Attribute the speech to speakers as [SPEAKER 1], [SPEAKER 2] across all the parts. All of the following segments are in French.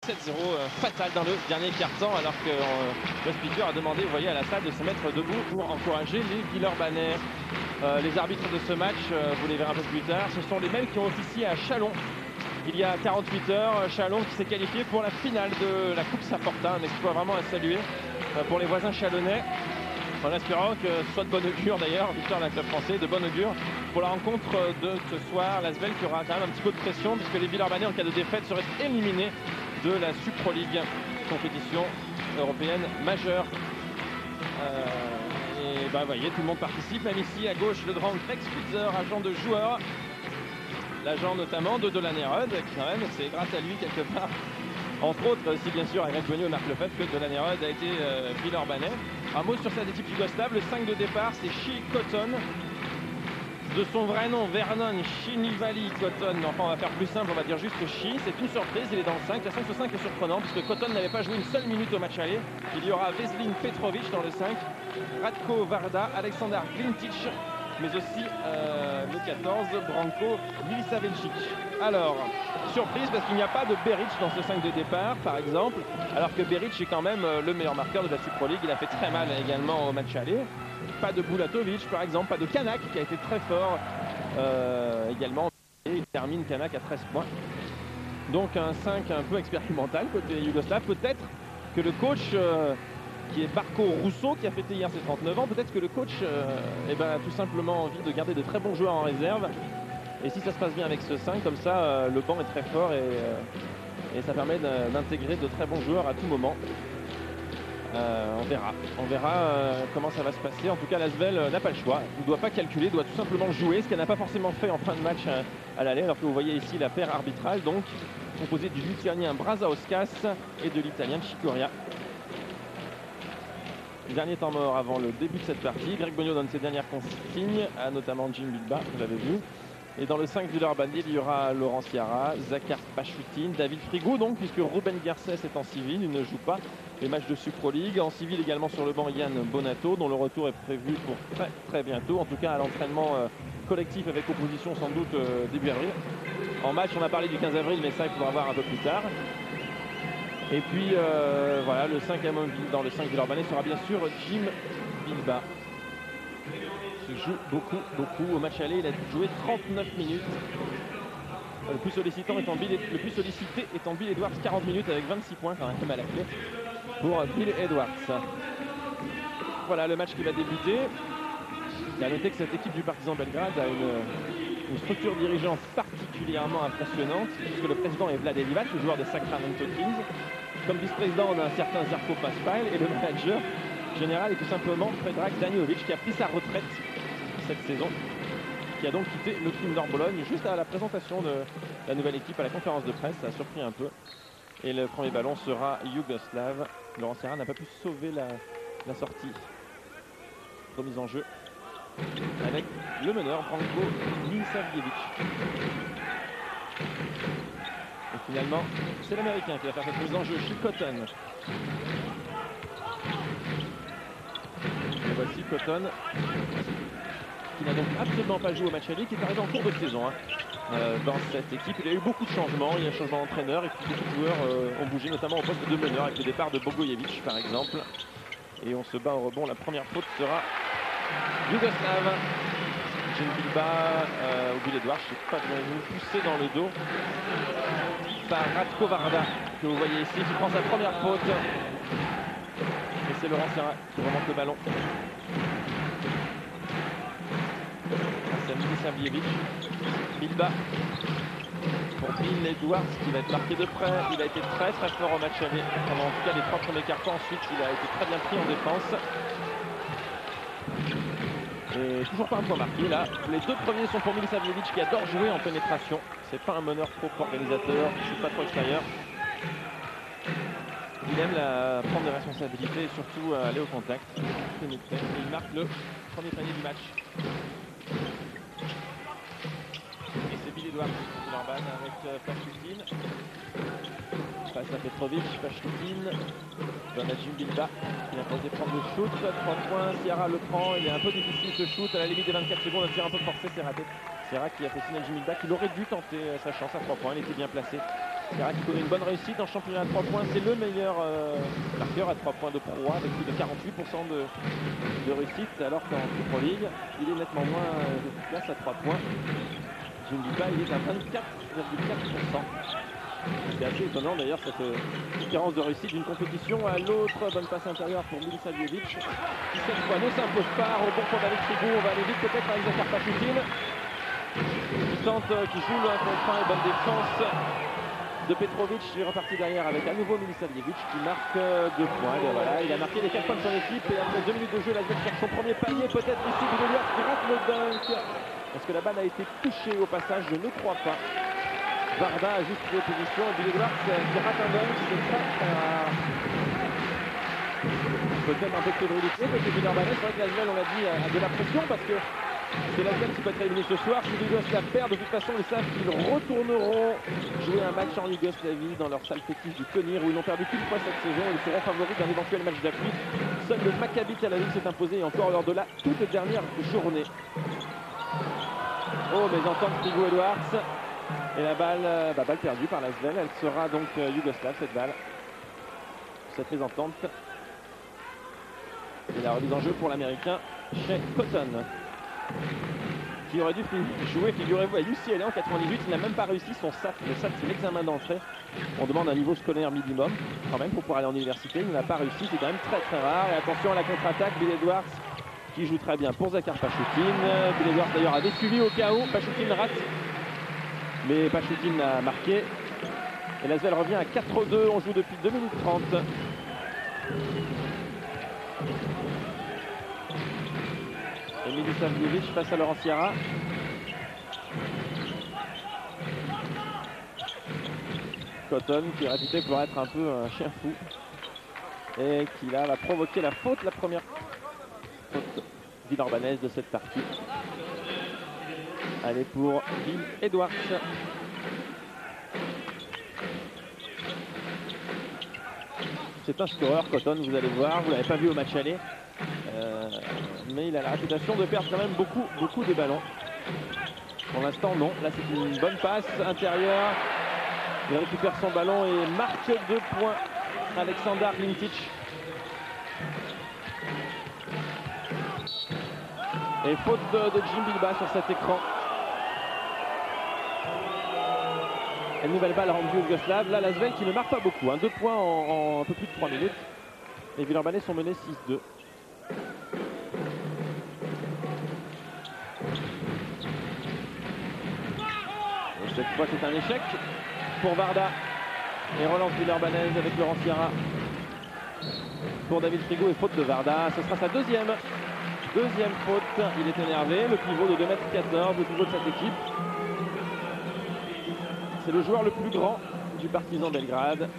[SPEAKER 1] 7-0 fatal dans le dernier quart-temps, alors que le speaker a demandé, vous voyez, à la salle de se mettre debout pour encourager les Villeurbanais. Les arbitres de ce match, vous les verrez un peu plus tard, ce sont les mêmes qui ont officié à Châlons il y a 48 heures. Châlons qui s'est qualifié pour la finale de la Coupe Saint-Portin, un exploit vraiment à saluer pour les voisins chalonnais, en espérant que ce soit de bon augure d'ailleurs, victoire d'un club français, de bon augure pour la rencontre de ce soir. L'Asvel qui aura quand même un petit peu de pression, puisque les Villeurbanais, en cas de défaite, seraient éliminés de la Supro League, compétition européenne majeure. Et vous voyez, tout le monde participe, même ici à gauche, le grand Greg Spitzer, agent de joueur, l'agent notamment de Delaney-Rudd, quand même, c'est grâce à lui quelque part, entre autres, si bien sûr, à Greg Bonio et Marc Lefebvre, que Delaney-Rudd a été Villeurbanais. Un mot sur cette équipe yougoslave, le 5 de départ, c'est Shi Cotton. De son vrai nom, Vernon Shinivali Cotton. Enfin, on va faire plus simple, on va dire juste Shi. C'est une surprise, il est dans le 5. La 5 sur 5 est surprenant, puisque Cotton n'avait pas joué une seule minute au match aller. Il y aura Veselin Petrovic dans le 5, Ratko Varda, Aleksandar Glintic, mais aussi le 14, Branko Milisavelcic. Alors, surprise parce qu'il n'y a pas de Beric dans ce 5 de départ, par exemple, alors que Beric est quand même le meilleur marqueur de la Supro League. Il a fait très mal également au match aller. Pas de Bulatovic, par exemple, pas de Kanak qui a été très fort également. Et il termine Kanak à 13 points. Donc un 5 un peu expérimental côté yougoslave. Peut-être que le coach qui est Barko Rousseau, qui a fêté hier ses 39 ans, peut-être que le coach a tout simplement envie de garder de très bons joueurs en réserve. Et si ça se passe bien avec ce 5, comme ça, le banc est très fort et ça permet d'intégrer de très bons joueurs à tout moment. On verra comment ça va se passer. En tout cas, l'Asvel n'a pas le choix. Il ne doit pas calculer, il doit tout simplement jouer, ce qu'elle n'a pas forcément fait en fin de match à l'aller. Alors que vous voyez ici la paire arbitrale, donc composée du Lituanien Brazauskas et de l'Italien Chicoria. Dernier temps mort avant le début de cette partie. Greg Bonio donne ses dernières consignes à notamment Jim Bilba, vous l'avez vu. Et dans le 5 Villeurbanais, il y aura Laurent Ciara, Zakar Pachoutine, David Frigou, donc, puisque Ruben Garcès est en civil, il ne joue pas les matchs de Supro League. En civil également sur le banc, Yann Bonato, dont le retour est prévu pour très bientôt, en tout cas à l'entraînement collectif avec opposition sans doute début avril. En match, on a parlé du 15 avril, mais ça, il faudra voir un peu plus tard. Et puis, voilà, le 5e dans le 5 Villeurbanais sera bien sûr Jim Bilba. Il joue beaucoup au match aller, il a joué 39 minutes. Le plus sollicité étant Bill Edwards, 40 minutes avec 26 points quand même à la clé pour Bill Edwards. Voilà le match qui va débuter. Il a noté que cette équipe du Partizan Belgrade a une structure dirigeante particulièrement impressionnante, puisque le président est Vlad Elivac, le joueur des Sacramento Kings. Comme vice-président, on a un certain Zarko Paspal et le manager général est tout simplement Predrag Daniovic, qui a pris sa retraite cette saison, qui a donc quitté le Kinder Bologne juste à la présentation de la nouvelle équipe à la conférence de presse. Ça a surpris un peu. Et le premier ballon sera yougoslave. Laurent Ciara n'a pas pu sauver la sortie. Remise en jeu avec le meneur Branko Milisavljevic. Et finalement, c'est l'Américain qui va faire cette mise en jeu, Shi Cotton. Et voici Cotton, qui n'a donc absolument pas joué au match aller, qui est arrivé en cours de saison dans cette équipe. Il y a eu beaucoup de changements, il y a un changement d'entraîneur et puis beaucoup de joueurs ont bougé, notamment au poste de meneur avec le départ de Bogojevic par exemple. Et on se bat au rebond, la première faute sera yougoslave. Jim Bilba ou Bill Edwards, je ne sais pas, vous poussé dans le dos par Ratko Varda, que vous voyez ici, qui prend sa première faute. Et c'est Laurent Ciara qui remonte le ballon. C'est Milisavljevic. Bilba pour Bill Edwards qui va être marqué de près. Il a été très fort au match aller pendant en tout cas les 3 premiers cartons. Ensuite, il a été très bien pris en défense. Et toujours pas un point marqué là. Les 2 premiers sont pour Milisavljevic qui adore jouer en pénétration. C'est pas un meneur trop organisateur, c'est pas trop extérieur. Il aime prendre des responsabilités et surtout aller au contact. Il marque le premier panier du match. Et c'est Bill Edwards qui l'embane avec Pachoutine. Passe à Petrovic, Pachoutine. Donne à Jim Bilba. Il a posé prendre le shoot. 3 points, Ciara le prend. Il est un peu difficile ce shoot. À la limite des 24 secondes, un tir un peu forcé, c'est raté. Ciara qui a fait signe à Jim Bilba qu'il aurait dû tenter sa chance à 3 points. Il était bien placé. Sierra qui connaît une bonne réussite en championnat à 3 points. C'est le meilleur marqueur à 3 points de Pro A avec plus de 48% de réussite, alors qu'en Pro League, il est nettement moins efficace à 3 points. Jim Bilbao, il est à 24,4%. C'est assez étonnant d'ailleurs cette différence de réussite d'une compétition à l'autre. Bonne passe intérieure pour Milisavljevic qui cette fois ne s'impose pas. Rebond pour David Frigoux. On va aller vite peut-être avec Zakar Pachutin qui joue le 1 contre 1 et bonne défense de Petrovic. Il est reparti derrière avec à nouveau Milisavljevic qui marque 2 points. Et voilà, il a marqué les 4 points de son équipe et après 2 minutes de jeu, l'Asvel cherche son premier panier. Peut-être ici Bidoulias qui rate le dunk. Est-ce que la balle a été touchée au passage? Je ne crois pas. Varda a juste trouvé position et Billy Edwards qui rate un dunk, c'est très rare. Peut-être un peu de fébrilité, parce que Villeurbanne, c'est vrai que l'Asvel, on l'a dit, a de la pression parce que c'est l'Asvel qui peut être éliminé ce soir. Si les Gosses la perdent, de toute façon, ils savent qu'ils retourneront jouer un match en Yougoslavie dans leur salle fétiche du Konir où ils n'ont perdu qu'une fois cette saison. Ils seront favoris d'un éventuel match d'appui. Seul le Maccabi Tel Aviv s'est imposé et encore lors de la toute dernière journée. Oh, mais j'entends Frigoux Edwards. Et la balle, balle perdue par l'Asvel. Elle sera donc yougoslave cette balle. Cette mésentente. Et la remise en jeu pour l'Américain chez Cotton. Qui aurait dû jouer, figurez-vous, à UCLA en 98. Il n'a même pas réussi son SAT. Le SAT, c'est l'examen d'entrée. On demande un niveau scolaire minimum quand même pour pouvoir aller en université. Il n'a pas réussi. C'est quand même très très rare. Et attention à la contre-attaque. Bill Edwards qui joue très bien pour Zakar Pachutin. Bill Edwards d'ailleurs avait suivi au cas où. Pachutin rate. Mais Pachutin a marqué. Et l'Asvel revient à 4-2. On joue depuis 2 minutes 30. Et Milisavljevic face à Laurent Sierra. Cotton qui est réputé pour être un peu un chien fou. Et qui là va provoquer la faute, la première faute villeurbannaise de cette partie. Allez pour Bill Edwards. C'est un scoreur, Cotton, vous allez voir, vous ne l'avez pas vu au match aller. Mais il a la réputation de perdre quand même beaucoup de ballons. Pour l'instant, non. Là, c'est une bonne passe intérieure. Il récupère son ballon et marque 2 points. Aleksandar Lintic. Et faute de Jim Bilbao sur cet écran. Et nouvelle balle rendue au Yougoslave. Là, l'Asvel qui ne marque pas beaucoup. 2 points en un peu plus de 3 minutes. Les Villeurbanais sont menés 6-2. Et cette fois, c'est un échec pour Varda. Et relance villeurbanaise avec Laurent Sierra. Pour David Frigoux et faute de Varda. Ce sera sa deuxième faute. Il est énervé. Le pivot de 2,14 m, le pivot de cette équipe. C'est le joueur le plus grand du Partizan Belgrade.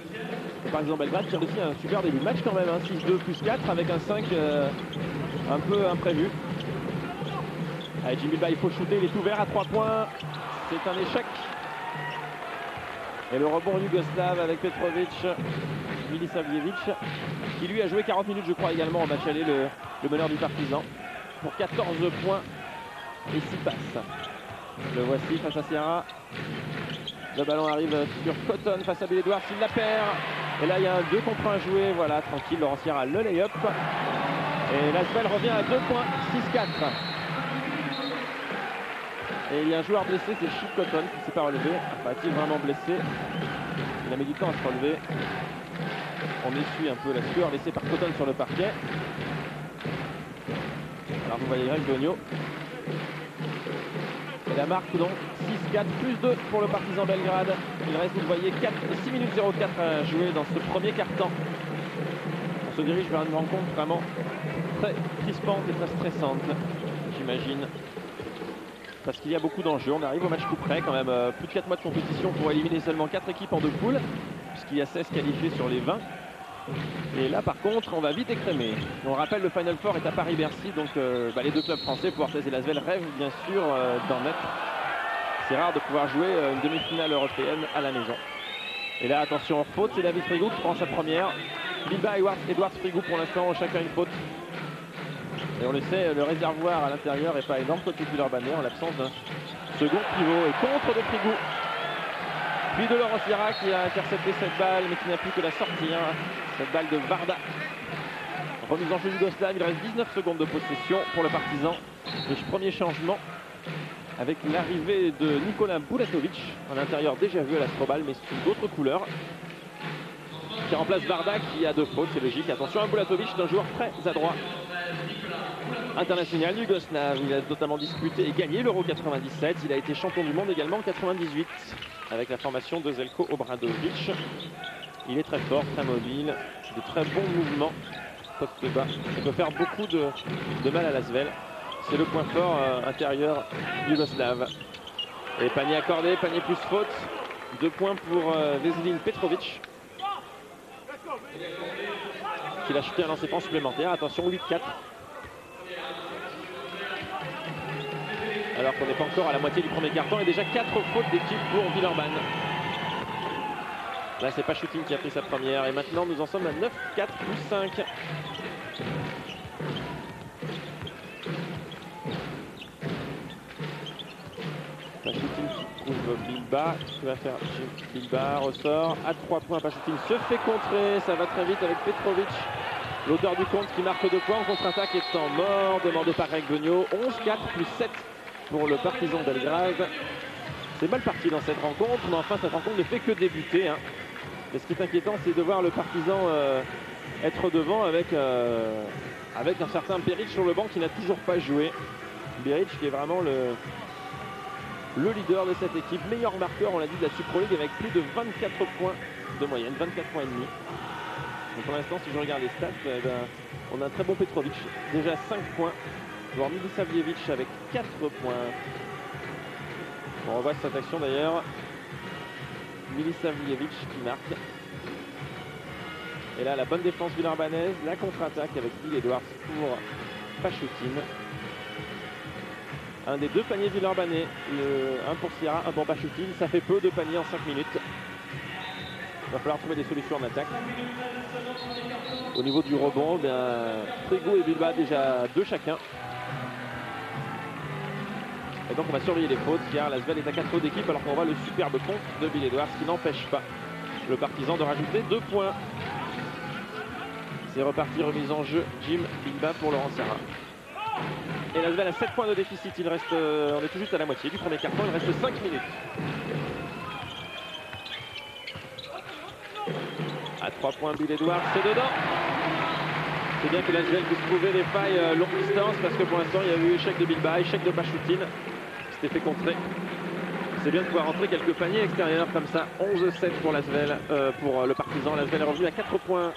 [SPEAKER 1] Le Partizan Belgrade qui a aussi un super début de match quand même. 6-2 plus 4 avec un 5 un peu imprévu. Allez, Jim Bilbao, il faut shooter. Il est ouvert à 3 points. C'est un échec. Et le rebond yougoslave avec Petrovic, Milisavljevic, qui lui a joué 40 minutes, je crois, également en match aller, le meneur du Partizan, pour 14 points et 6 passes. Le voici face à Sierra. Le ballon arrive sur Cotton face à Bill Edwards, il la perd. Et là, il y a un 2 contre 1 joué. Voilà, tranquille, Laurent Sierra le lay-up. Et l'Asvel revient à 2 points, 6-4. Et il y a un joueur blessé, c'est Chip Cotton qui ne s'est pas relevé. Enfin, est-il vraiment blessé? Il a mis du temps à se relever. On essuie un peu la sueur laissée par Cotton sur le parquet. Alors vous voyez Greg Bogno. Et la marque donc 6-4 plus 2 pour le Partizan Belgrade. Il reste, vous le voyez, 6 minutes 04 à jouer dans ce premier quart-temps. On se dirige vers une rencontre vraiment très crispante et très stressante, j'imagine. Parce qu'il y a beaucoup d'enjeux. On arrive au match coup près quand même. Plus de 4 mois de compétition pour éliminer seulement 4 équipes en 2 poules. Puisqu'il y a 16 qualifiés sur les 20. Et là par contre on va vite écrémer. On rappelle le Final Four est à Paris-Bercy. Donc les 2 clubs français, Poitiers et Lasvel, rêvent bien sûr d'en être. C'est rare de pouvoir jouer une demi-finale européenne à la maison. Et là attention en faute, c'est David Frigoux qui prend sa première. Bilbao, Edwards, Frigoux pour l'instant, chacun une faute. Et on le sait, le réservoir à l'intérieur n'est pas énorme côté Villeurbanne en l'absence d'un second pivot. Et contre de Frigoux. Puis de Laurent Sierra qui a intercepté cette balle, mais qui n'a plus que la sortir. Cette balle de Varda. Remise en jeu yougoslave, il reste 19 secondes de possession pour le Partizan. Le premier changement avec l'arrivée de Nikola Bulatovic, à l'intérieur déjà vu à l'Astrobal, mais sous d'autres couleurs, qui remplace Varda qui a 2 fautes, c'est logique. Attention à Bulatovic, c'est un joueur très adroit. International yougoslave, il a notamment disputé et gagné l'Euro 97. Il a été champion du monde également en 98 avec la formation de Zeljko Obradovic. Il est très fort, très mobile, de très bons mouvements poste bas. Il peut faire beaucoup de mal à l'Asvel. C'est le point fort intérieur yougoslave. Et panier accordé, panier plus faute. 2 points pour Veselin Petrovic, qui l'a chuté un lancer franc supplémentaire. Attention, 8-4. Alors qu'on n'est pas encore à la moitié du premier quart-temps et déjà 4 fautes d'équipe pour Villeurbanne. Là, c'est Pachutin qui a pris sa première et maintenant nous en sommes à 9-4 plus 5. Pachutin qui trouve Bilba. Que va faire Bilba? Ressort à 3 points. Pachutin se fait contrer. Ça va très vite avec Petrovic, l'auteur du compte, qui marque 2 points en contre-attaque étant mort. Demandé par Greg Beugnot. 11-4 plus 7 pour le Partizan Belgrade. C'est mal parti dans cette rencontre, mais enfin cette rencontre ne fait que débuter. Et ce qui est inquiétant, c'est de voir le Partizan être devant avec un certain Beric sur le banc qui n'a toujours pas joué. Beric qui est vraiment le leader de cette équipe, meilleur marqueur, on l'a dit, de la Super League avec plus de 24 points de moyenne, 24 points et demi. Donc pour l'instant, si je regarde les stats, on a un très bon Petrovic, déjà 5 points. Voir Milisavljevic avec 4 points. On revoit cette action d'ailleurs. Milisavljevic qui marque. Et là, la bonne défense villeurbannaise, la contre-attaque avec Bill Edwards pour Pachutin. Un des 2 paniers villeurbanais, un pour Sierra, un pour Pachutin. Ça fait peu de paniers en 5 minutes. Il va falloir trouver des solutions en attaque. Au niveau du rebond, Frigo et Bilba déjà 2 chacun. Et donc on va surveiller les fautes car l'Asvel est à 4 fautes d'équipe alors qu'on voit le superbe compte de Bill Edwards qui n'empêche pas le Partizan de rajouter 2 points. C'est reparti, remise en jeu, Jim Bilba pour Laurent Sierra. Et l'Asvel a 7 points de déficit, on est tout juste à la moitié du premier quart-temps, il reste 5 minutes. À 3 points, Bill Edwards, c'est dedans. C'est bien que l'Asvel puisse trouver des failles longue distance parce que pour l'instant il y a eu échec de Bilba, échec de Pachutin. C'était fait contrer. C'est bien de pouvoir rentrer quelques paniers extérieurs comme ça. 11-7 pour l'Asvel, pour le Partizan. L'Asvel est revenu à 4 points.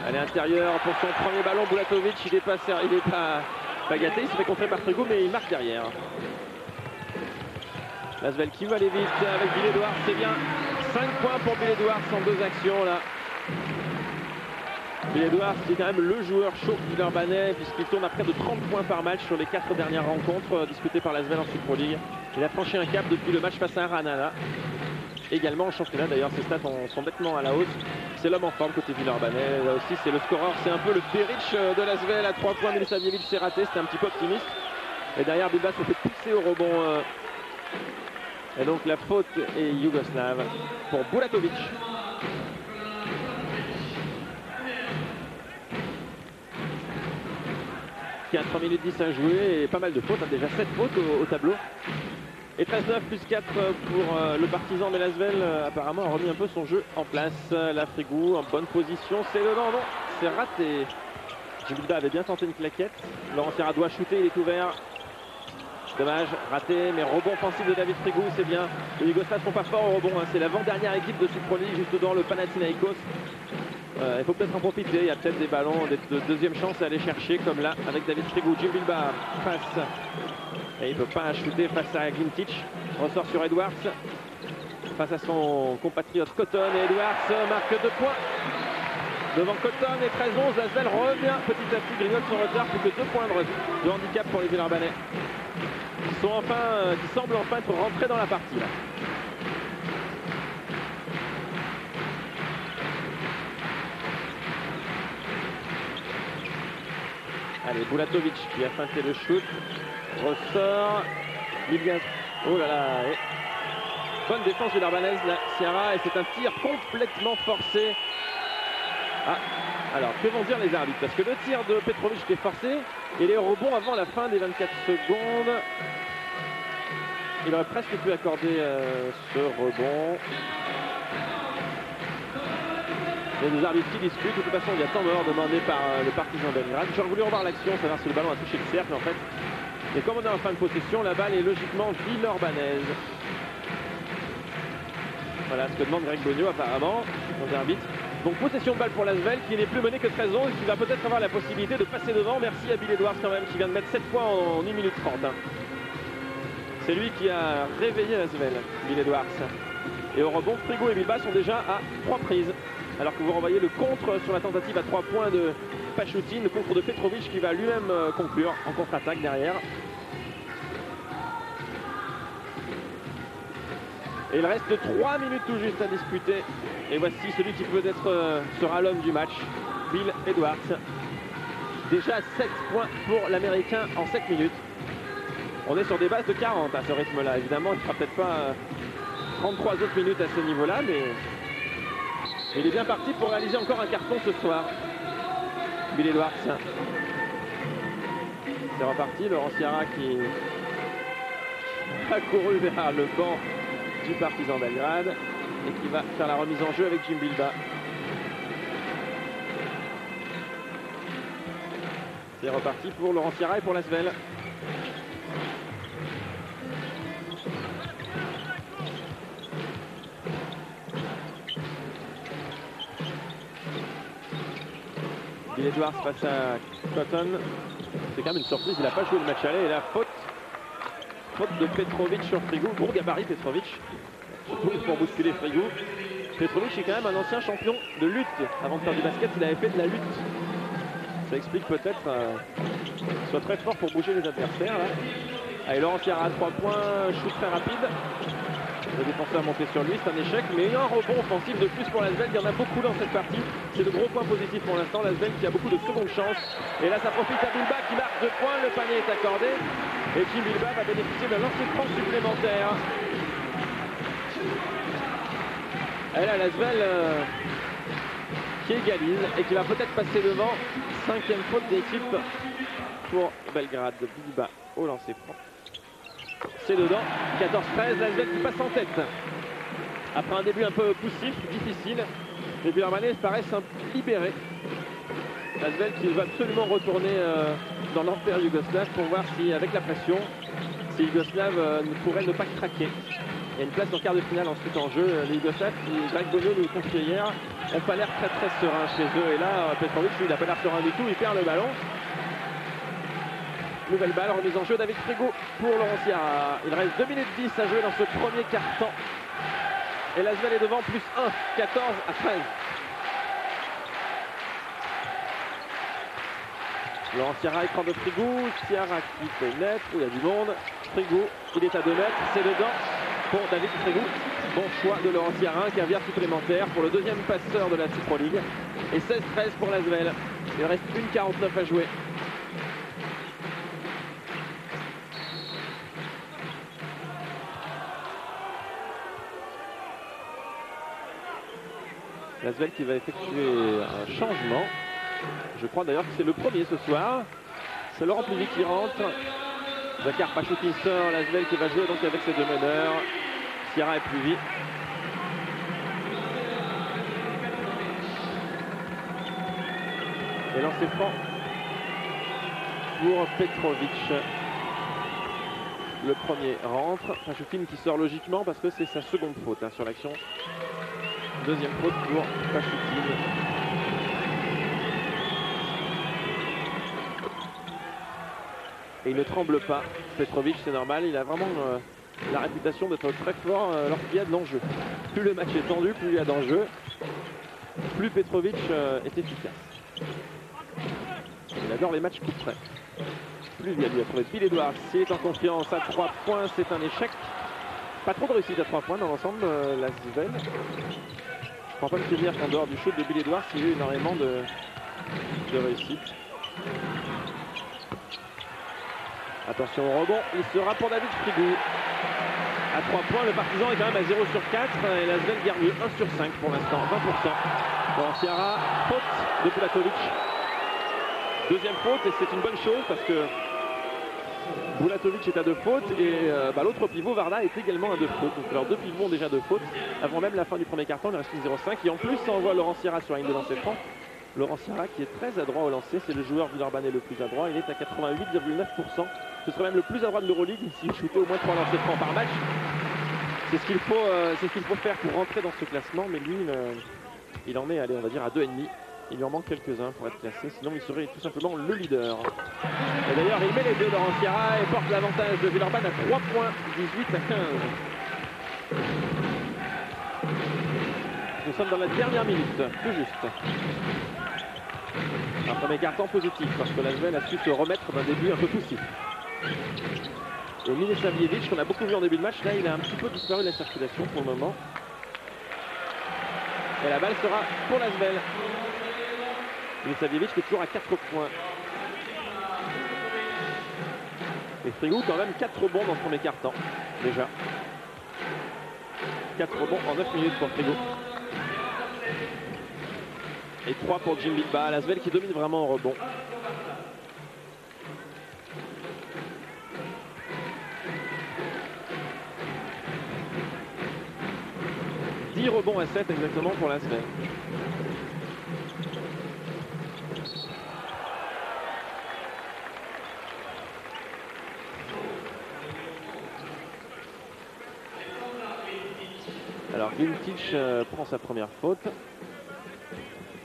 [SPEAKER 1] Elle est intérieure pour son premier ballon. Bulatovic, il n'est pas gâté. Il se fait contrer par Frigo, mais il marque derrière. L'Asvel qui va aller vite avec Bill Edwards. C'est bien. 5 points pour Bill Edwards en 2 actions là. Bill Edwards qui est quand même le joueur chaud villeurbanais puisqu'il tourne à près de 30 points par match sur les 4 dernières rencontres disputées par l'Asvel en Super League. Il a franchi un cap depuis le match face à Ranana. Également en championnat d'ailleurs, ses stats sont nettement à la hausse. C'est l'homme en forme côté villeurbanais. Là aussi c'est le scoreur, c'est un peu le Beric de l'Asvel à 3 points. Milisavljevic s'est raté, c'était un petit peu optimiste. Et derrière Bilba se fait pousser au rebond. Et donc la faute est yougoslave pour Bulatovic. 4 minutes 10 à jouer et pas mal de fautes, déjà 7 fautes au tableau. Et 13-9 plus 4 pour le Partizan, mais l'Asvel apparemment a remis un peu son jeu en place. La Frigou en bonne position, c'est dedans, non, c'est raté. Bilba avait bien tenté une claquette. Laurent Sierra doit shooter, il est ouvert. Dommage, raté, mais rebond offensif de David Frigou, c'est bien. Les Yougoslaves sont pas forts au rebond, c'est l'avant-dernière équipe de Super League, juste dans le Panathinaikos. Il faut peut-être en profiter, il y a peut-être des ballons de deuxième chance à aller chercher, comme là avec David Frigou. Jim Bilba passe, et il ne peut pas shooter face à Gintic. Ressort sur Edwards, face à son compatriote Cotton, et Edwards marque 2 points. Devant Cotton et 13-11, l'Asvel revient petit à petit, grignote son retard, plus que 2 points de handicap pour les Villeurbanais. Qui semblent enfin être rentrés dans la partie là. Allez, Bulatovic qui a feinté le shoot. Ressort. Oh là là. Bonne défense de l'Arbanaise, la Sierra, et c'est un tir complètement forcé. Ah, alors que vont dire les arbitres? Parce que le tir de Petrovic était forcé et les rebonds avant la fin des 24 secondes. Il aurait presque pu accorder ce rebond. Il y a des arbitres qui discutent. De toute façon, il y a temps mort demandé par le Partizan Belgrade. J'aurais voulu revoir l'action, savoir si le ballon a touché le cercle en fait. Et comme on est en fin de possession, la balle est logiquement villeurbannaise. Voilà ce que demande Greg Bonio apparemment, nos arbitres. Donc possession de balle pour l'Asvel qui n'est plus mené que 13 11 et qui va peut-être avoir la possibilité de passer devant. Merci à Bill Edwards quand même qui vient de mettre 7 points en 1 minute 30. C'est lui qui a réveillé l'Asvel, Bill Edwards. Et au rebond, Frigo et Bilbao sont déjà à 3 prises. Alors que vous renvoyez le contre sur la tentative à 3 points de Pachoutine, le contre de Petrovic qui va lui-même conclure en contre-attaque derrière. Et il reste 3 minutes tout juste à disputer. Et voici celui qui peut-être sera l'homme du match, Bill Edwards. Déjà 7 points pour l'Américain en 7 minutes. On est sur des bases de 40 à ce rythme-là. Évidemment, il ne fera peut-être pas 33 autres minutes à ce niveau-là, mais il est bien parti pour réaliser encore un carton ce soir. Bill Edwards. C'est reparti, Laurent Sierra qui a couru vers le banc du Partizan Belgrade et qui va faire la remise en jeu avec Jim Bilbao. C'est reparti pour Laurent Sierra et pour l'Asvel. Bill Edwards face à Cotton. C'est quand même une surprise, il n'a pas joué le match aller et la faute de Petrovic sur Frigo. Gros gabarit Petrovic, surtout pour bousculer Frigo. Petrovic est quand même un ancien champion de lutte. Avant de faire du basket, il avait fait de la lutte. Ça explique peut-être qu'il soit très fort pour bouger les adversaires. Là. Allez, Laurent Sierra à 3 points, shoot très rapide. Le défenseur monté sur lui, c'est un échec, mais un rebond offensif de plus pour l'Asvel. Il y en a beaucoup dans cette partie. C'est le gros point positif pour l'instant. L'Asvel qui a beaucoup de secondes chances. Et là, ça profite à Bilbao qui marque 2 points. Le panier est accordé. Et Jim Bilbao va bénéficier d'un lancer franc supplémentaire. Et là, l'Asvel qui égalise et qui va peut-être passer devant. 5e faute d'équipe pour Belgrade. Bilbao au lancer franc. C'est dedans, 14-13, l'Asvel qui passe en tête. Après un début un peu poussif, difficile, les Villeurbanais paraissent un peu libérés. L'Asvel qui va absolument retourner dans l'empire yougoslave pour voir si, avec la pression, si Yougoslav pourrait ne pas craquer. Il y a une place en quart de finale ensuite en jeu. Les Yougoslaves, qui Greg Bonio nous confiait hier, n'ont pas l'air très très sereins chez eux. Et là, Petrovic, lui, il n'a pas l'air serein du tout, il perd le ballon. Nouvelle balle, remise en jeu David Frigo pour Laurent Sierra. Il reste 2 minutes 10 à jouer dans ce premier quart-temps. Et l'Asvel est devant, plus 1, 14 à 13. Laurent Sierra, écran de Frigo. Sierra qui fait net, où il y a du monde. Frigo, il est à 2 mètres, c'est dedans pour David Frigo. Bon choix de Laurent Sierra, caviar supplémentaire pour le deuxième passeur de la Pro League. Et 16-13 pour l'Asvel. Il reste 1:49 à jouer. L'Asvel qui va effectuer un changement. Je crois d'ailleurs que c'est le premier ce soir. C'est Laurent Pluvy qui rentre. Zakar Pachoutine sort. L'Asvel qui va jouer donc avec ses deux meneurs. Sierra et Pluvy. Et lancer franc pour Petrovic. Le premier rentre. Pachoutine qui sort logiquement parce que c'est sa seconde faute sur l'action. Deuxième faute pour Pachoutine. Et il ne tremble pas. Petrovic, c'est normal. Il a vraiment la réputation d'être très fort lorsqu'il y a de l'enjeu. Plus le match est tendu, plus il y a d'enjeu, plus Petrovic est efficace. Il adore les matchs coup près. Plus il a trouvé Bill Edwards. S'il est en confiance à 3 points, c'est un échec. Pas trop de réussite à 3 points dans l'ensemble, l'Asvel. Je ne crois pas me souvenir qu'en dehors du shoot de Bill Edwards, il y a eu énormément de réussite. Attention au rebond, il sera pour David Frigo. à 3 points. Le Partizan est quand même à 0 sur 4 et l'Asvel garde 1 sur 5 pour l'instant, 20%. Laurent-Sierra, faute de Bulatovic. Deuxième faute et c'est une bonne chose parce que Bulatovic est à 2 fautes et l'autre pivot Varda est également à 2 fautes. Donc leurs deux pivots ont déjà 2 fautes avant même la fin du premier quart-temps. Il reste une 0,5 et en plus ça envoie Laurent Sierra sur la ligne de lancer franc. Laurent Sierra qui est très adroit au lancer, c'est le joueur villeurbanais le plus adroit. Il est à 88,9%. Ce serait même le plus adroit de l'Euroleague s'il shootait au moins 3 lancers francs par match. C'est ce qu'il faut faire pour rentrer dans ce classement, mais lui il en est, allez, on va dire à 2,5. Il lui en manque quelques-uns pour être classé, sinon il serait tout simplement le leader. Et d'ailleurs il met les deux Laurent Sierra et porte l'avantage de Villeurbanne à 3 points, 18 à 15. Nous sommes dans la dernière minute, tout juste. Un premier quart-temps positif parce que l'Asvel a su se remettre d'un début un peu poussif. Et Milisavljevic, qu'on a beaucoup vu en début de match, là il a un petit peu disparu de la circulation pour le moment. Et la balle sera pour l'Asvel. Milisavljevic qui est toujours à 4 points. Et Frigou quand même 4 rebonds dans le premier quart-temps déjà. 4 rebonds en 9 minutes pour Frigou. Et 3 pour Jim Bilba. L'Asvel qui domine vraiment au rebond. Rebond à 7 exactement pour l'Asvel. Alors Gintic prend sa première faute.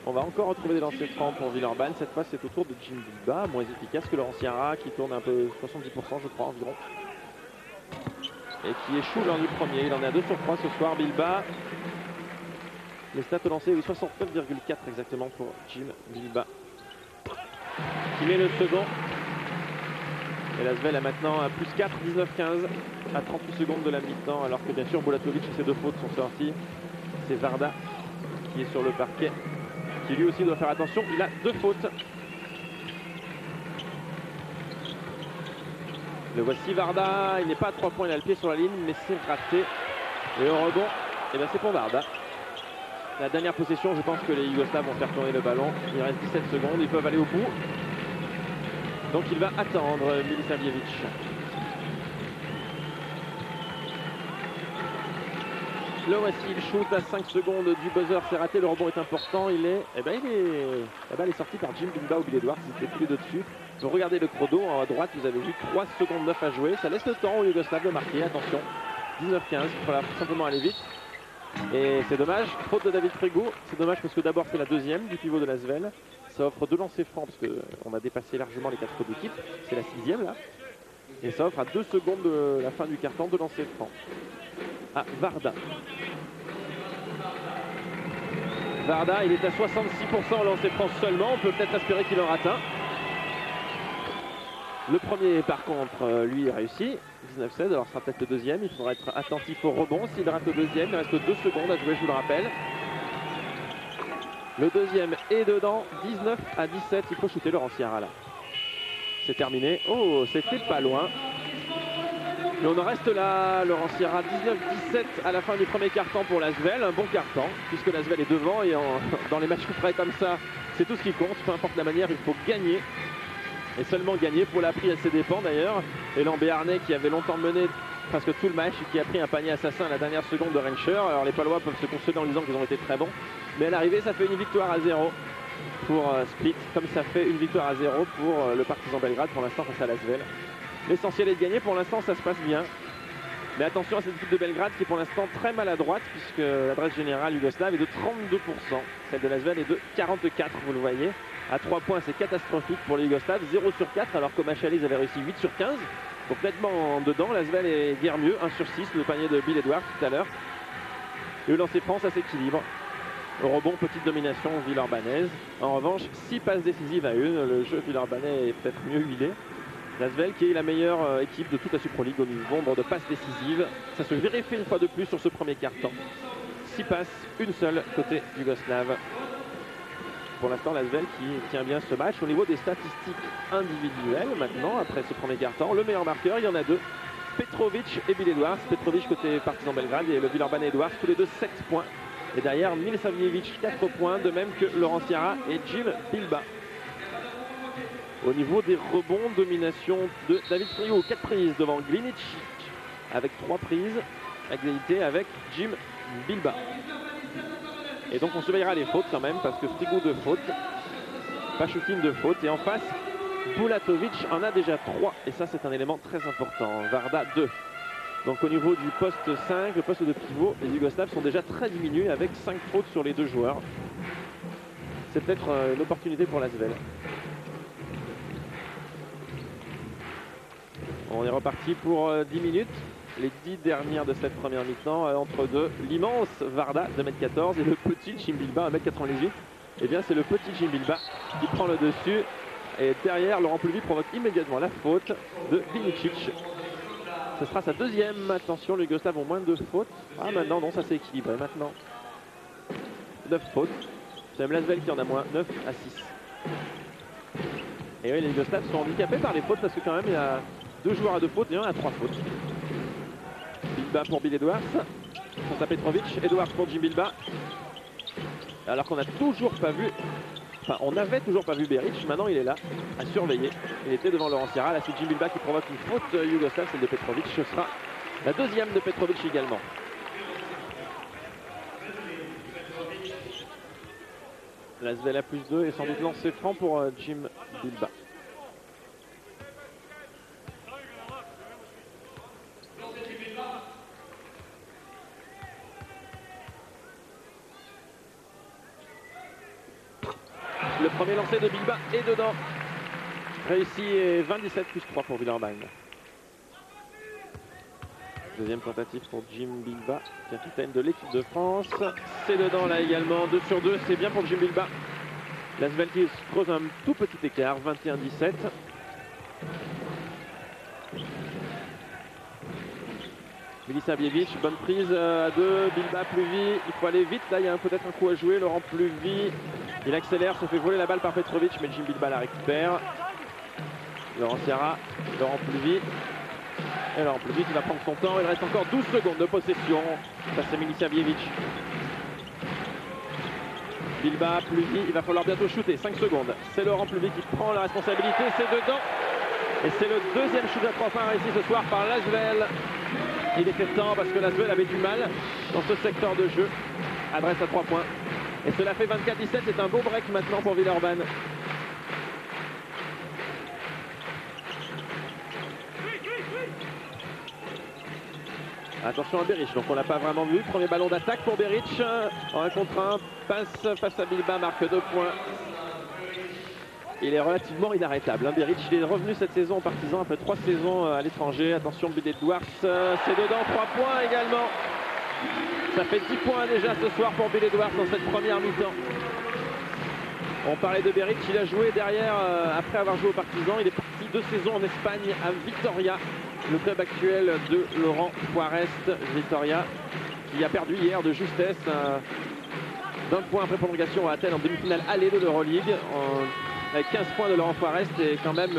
[SPEAKER 1] On va encore retrouver des lancers francs pour Villeurbanne. Cette fois c'est au tour de Jim Bilba, moins efficace que Laurent Sierra qui tourne un peu 70% je crois environ. Et qui échoue lors du premier. Il en est à 2 sur 3 ce soir. Bilba. Les stats au lancer, oui, 69,4 exactement pour Jim Bilba. Qui met le second. Et l'Asvel a maintenant à plus 4, 19-15 à 38 secondes de la mi-temps. Alors que bien sûr Bulatovic et ses 2 fautes sont sortis. C'est Varda qui est sur le parquet. Qui lui aussi doit faire attention. Il a 2 fautes. Le voici Varda. Il n'est pas à 3 points, il a le pied sur la ligne, mais c'est raté. Et au rebond, et bien c'est pour Varda. La dernière possession, je pense que les Yougoslaves vont faire tourner le ballon. Il reste 17 secondes, ils peuvent aller au bout. Donc il va attendre Milisavljevic. Le voici, il shoot à 5 secondes du buzzer, c'est raté, le rebond est important. Il est sorti par Jim Bilba au Bill Edwards, ils étaient tous les deux dessus. Donc regardez le chrono, à droite vous avez vu 3 secondes 9 à jouer. Ça laisse le temps aux Yougoslaves de marquer, attention. 19-15, il faudra simplement aller vite. Et c'est dommage, faute de David Frigou. C'est dommage parce que d'abord c'est la deuxième du pivot de l'Asvel. Ça offre 2 lancers francs parce qu'on a dépassé largement les 4 fautes d'équipe. C'est la 6e là. Et ça offre à 2 secondes de la fin du quart-temps 2 lancers francs. À Varda. Varda, il est à 66% au lancer franc seulement. On peut peut-être espérer qu'il en rate un. Le premier par contre lui réussit, 19-16, alors ce sera peut-être le deuxième, il faudra être attentif au rebond. S'il rate le deuxième, il reste 2 secondes à jouer, je vous le rappelle. Le deuxième est dedans, 19 à 17, il faut shooter Laurent Sierra là. C'est terminé, oh c'était pas loin. Mais on en reste là, Laurent Sierra, 19-17 à la fin du premier quart-temps pour l'Asvel, un bon quart-temps, puisque l'Asvel est devant et dans les matchs couperets comme ça, c'est tout ce qui compte, peu importe la manière, il faut gagner. Et seulement gagné, Paul a pris à ses dépens d'ailleurs. Élan Béarnais qui avait longtemps mené presque tout le match et qui a pris un panier assassin à la dernière seconde de Renscher. Alors les Palois peuvent se consoler en disant qu'ils ont été très bons. Mais à l'arrivée ça fait une victoire à 0 pour Split, comme ça fait une victoire à 0 pour le Partizan Belgrade pour l'instant face à l'Asvel. L'essentiel est de gagner, pour l'instant ça se passe bien. Mais attention à cette équipe de Belgrade qui est pour l'instant très maladroite puisque l'adresse générale yougoslave est de 32%. Celle de l'Asvel est de 44, vous le voyez. À 3 points, c'est catastrophique pour les Yougoslaves. 0 sur 4, alors qu'au match aller, ils avaient réussi 8 sur 15. Complètement en dedans. L'Asvel est guère mieux. 1 sur 6, le panier de Bill Edwards tout à l'heure. Et le lancer franc, ça s'équilibre. Au rebond, petite domination villeurbannaise. En revanche, 6 passes décisives à 1. Le jeu villeurbanais est peut-être mieux huilé. L'Asvel qui est la meilleure équipe de toute la Super League au nombre de passes décisives. Ça se vérifie une fois de plus sur ce premier quart-temps. 6 passes, une seule côté yougoslave. Pour l'instant, l'Asvel qui tient bien ce match. Au niveau des statistiques individuelles, maintenant, après ce premier quart-temps, le meilleur marqueur, il y en a 2. Petrovic et Bill Edwards. Petrovic côté Partizan Belgrade et le Villeurbanne Edwards, tous les deux 7 points. Et derrière Milisavljevic 4 points, de même que Laurent Sierra et Jim Bilbao. Au niveau des rebonds, domination de David Frigo, 4 prises devant Glinici avec 3 prises, égalité avec Jim Bilbao. Et donc on surveillera les fautes quand même parce que Frigo de faute, Pachoutine de faute et en face Bulatovic en a déjà 3 et ça c'est un élément très important. Varda 2. Donc au niveau du poste 5, le poste de pivot, les Yougoslaves sont déjà très diminués avec 5 fautes sur les 2 joueurs. C'est peut-être une opportunité pour l'Asvel. On est reparti pour 10 minutes. Les 10 dernières de cette première mi-temps entre deux. L'immense Varda de 2m14 et le petit Jim Bilbao 1m98. Et bien c'est le petit Jim Bilbao qui prend le dessus. Et derrière, Laurent Pulvi provoque immédiatement la faute de Vinicic. Ce sera sa deuxième. Attention, les Yougoslaves ont moins de fautes. Ah maintenant, non, ça s'est équilibré maintenant. 9 fautes. C'est même l'Asvel qui en a moins, 9 à 6. Et oui, les Yougoslaves sont handicapés par les fautes parce que quand même, il y a 2 joueurs à 2 fautes et un à 3 fautes. Bilbao pour Bill Edwards. Face à Petrovic. Edwards pour Jim Bilbao. Alors qu'on n'a toujours pas vu... Enfin, on n'avait toujours pas vu Beric, maintenant il est là, à surveiller. Il était devant Laurent Sierra, là c'est Jim Bilbao qui provoque une faute yougoslave, celle de Petrovic. Ce sera la deuxième de Petrovic également. L'Asvel à +2 et sans doute lancé franc pour Jim Bilbao. Le premier lancé de Bilbao est dedans. Réussi et 27 plus 3 pour Villeurbanne. Deuxième tentative pour Jim Bilbao, capitaine de l'équipe de France. C'est dedans là également, 2 sur 2, c'est bien pour Jim Bilbao. L'Asvel qui creuse un tout petit écart, 21-17. Milisavljevic, bonne prise à 2, Bilbao Pulvi, il faut aller vite, là il y a peut-être un coup à jouer, Laurent Pulvi, il accélère, se fait voler la balle par Petrovic, mais Jim Bilbao la récupère. Laurent Sierra, Laurent Pulvi, et Laurent Pulvi qui va prendre son temps, il reste encore 12 secondes de possession face à Milisavljevic. Bilbao, Pulvi, il va falloir bientôt shooter, 5 secondes, c'est Laurent Pulvi qui prend la responsabilité, c'est dedans. Et c'est le deuxième shoot à 3 points réussi ce soir par l'Asvel. Il était temps parce que l'Asvel avait du mal dans ce secteur de jeu. Adresse à 3 points. Et cela fait 24-17. C'est un beau break maintenant pour Villeurbanne. Attention à Beric. Donc on l'a pas vraiment vu. Premier ballon d'attaque pour Beric. En 1 contre 1. Passe face à Bilbao. Marque 2 points. Il est relativement inarrêtable. Beric, il est revenu cette saison en Partizan après 3 saisons à l'étranger. Attention, Bill Edwards, c'est dedans, 3 points également. Ça fait 10 points déjà ce soir pour Bill Edwards dans cette première mi-temps. On parlait de Beric, il a joué derrière, après avoir joué au Partizan. Il est parti 2 saisons en Espagne à Vitoria, le club actuel de Laurent Forest. Vitoria qui a perdu hier de justesse d'un point après prolongation à Athènes en demi-finale aller de l'Euroleague. Avec 15 points de Laurent Forest et quand même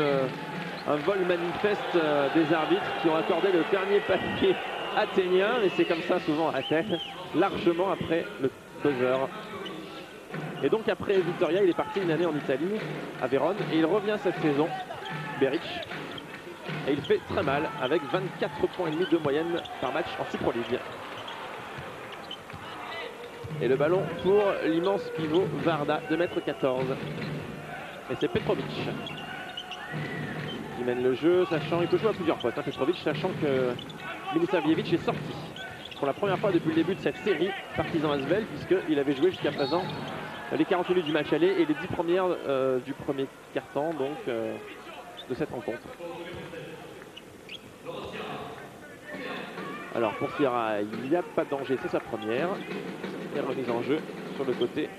[SPEAKER 1] un vol manifeste des arbitres qui ont accordé le dernier panier athénien. Et c'est comme ça souvent à Athènes, largement après le buzzer. Et donc après Vitoria, il est parti une année en Italie, à Vérone. Et il revient cette saison, Beric. Et il fait très mal avec 24 points et demi de moyenne par match en Super League. Et le ballon pour l'immense pivot Varda, 2m14. Et c'est Petrovic qui mène le jeu, sachant qu'il peut jouer à plusieurs postes. Petrovic, sachant que Milisavljevic est sorti pour la première fois depuis le début de cette série Partizan Asvel, puisqu'il avait joué jusqu'à présent les 40 minutes du match aller et les 10 premières du premier quart-temps donc de cette rencontre. Alors pour Sierra, il n'y a pas de danger, c'est sa première. Et remise en jeu sur le côté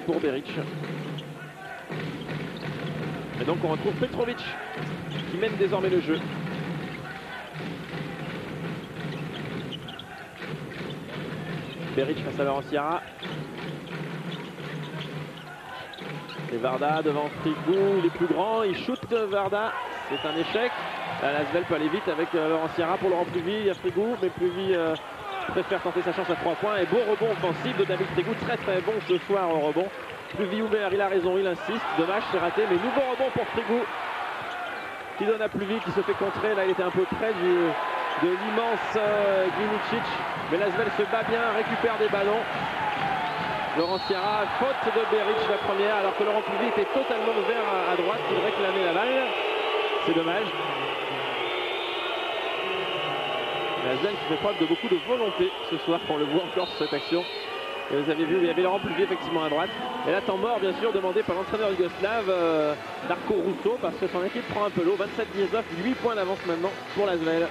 [SPEAKER 1] pour Beric. Et donc on retrouve Petrovic qui mène désormais le jeu. Beric face à Laurent Sierra. Et Varda devant Frigo, il est plus grand, il shoot Varda, c'est un échec. L'Asvel peut aller vite avec Laurent Sierra pour Laurent Pluvy. Il y a Frigou, mais Pluvy préfère tenter sa chance à 3 points. Et beau rebond offensif de David Frigou, très bon ce soir au rebond. Pluvy ouvert, il a raison, il insiste. Dommage, c'est raté, mais nouveau rebond pour Frigou qui donne à Pluvy qui se fait contrer. Là, il était un peu près de l'immense Glinicic, mais l'Asvel se bat bien, récupère des ballons. Laurent Sierra, faute de Beric la première, alors que Laurent Pluvy était totalement ouvert à droite, il réclamait la balle. C'est dommage. L'Asvel qui fait preuve de beaucoup de volonté ce soir, on le voit encore sur cette action. Et vous avez vu, il y avait Laurent Pluvy effectivement à droite. Et là, temps mort bien sûr demandé par l'entraîneur yougoslave Darko Russo, parce que son équipe prend un peu l'eau. 27-19, 8 points d'avance maintenant pour l'Asvel.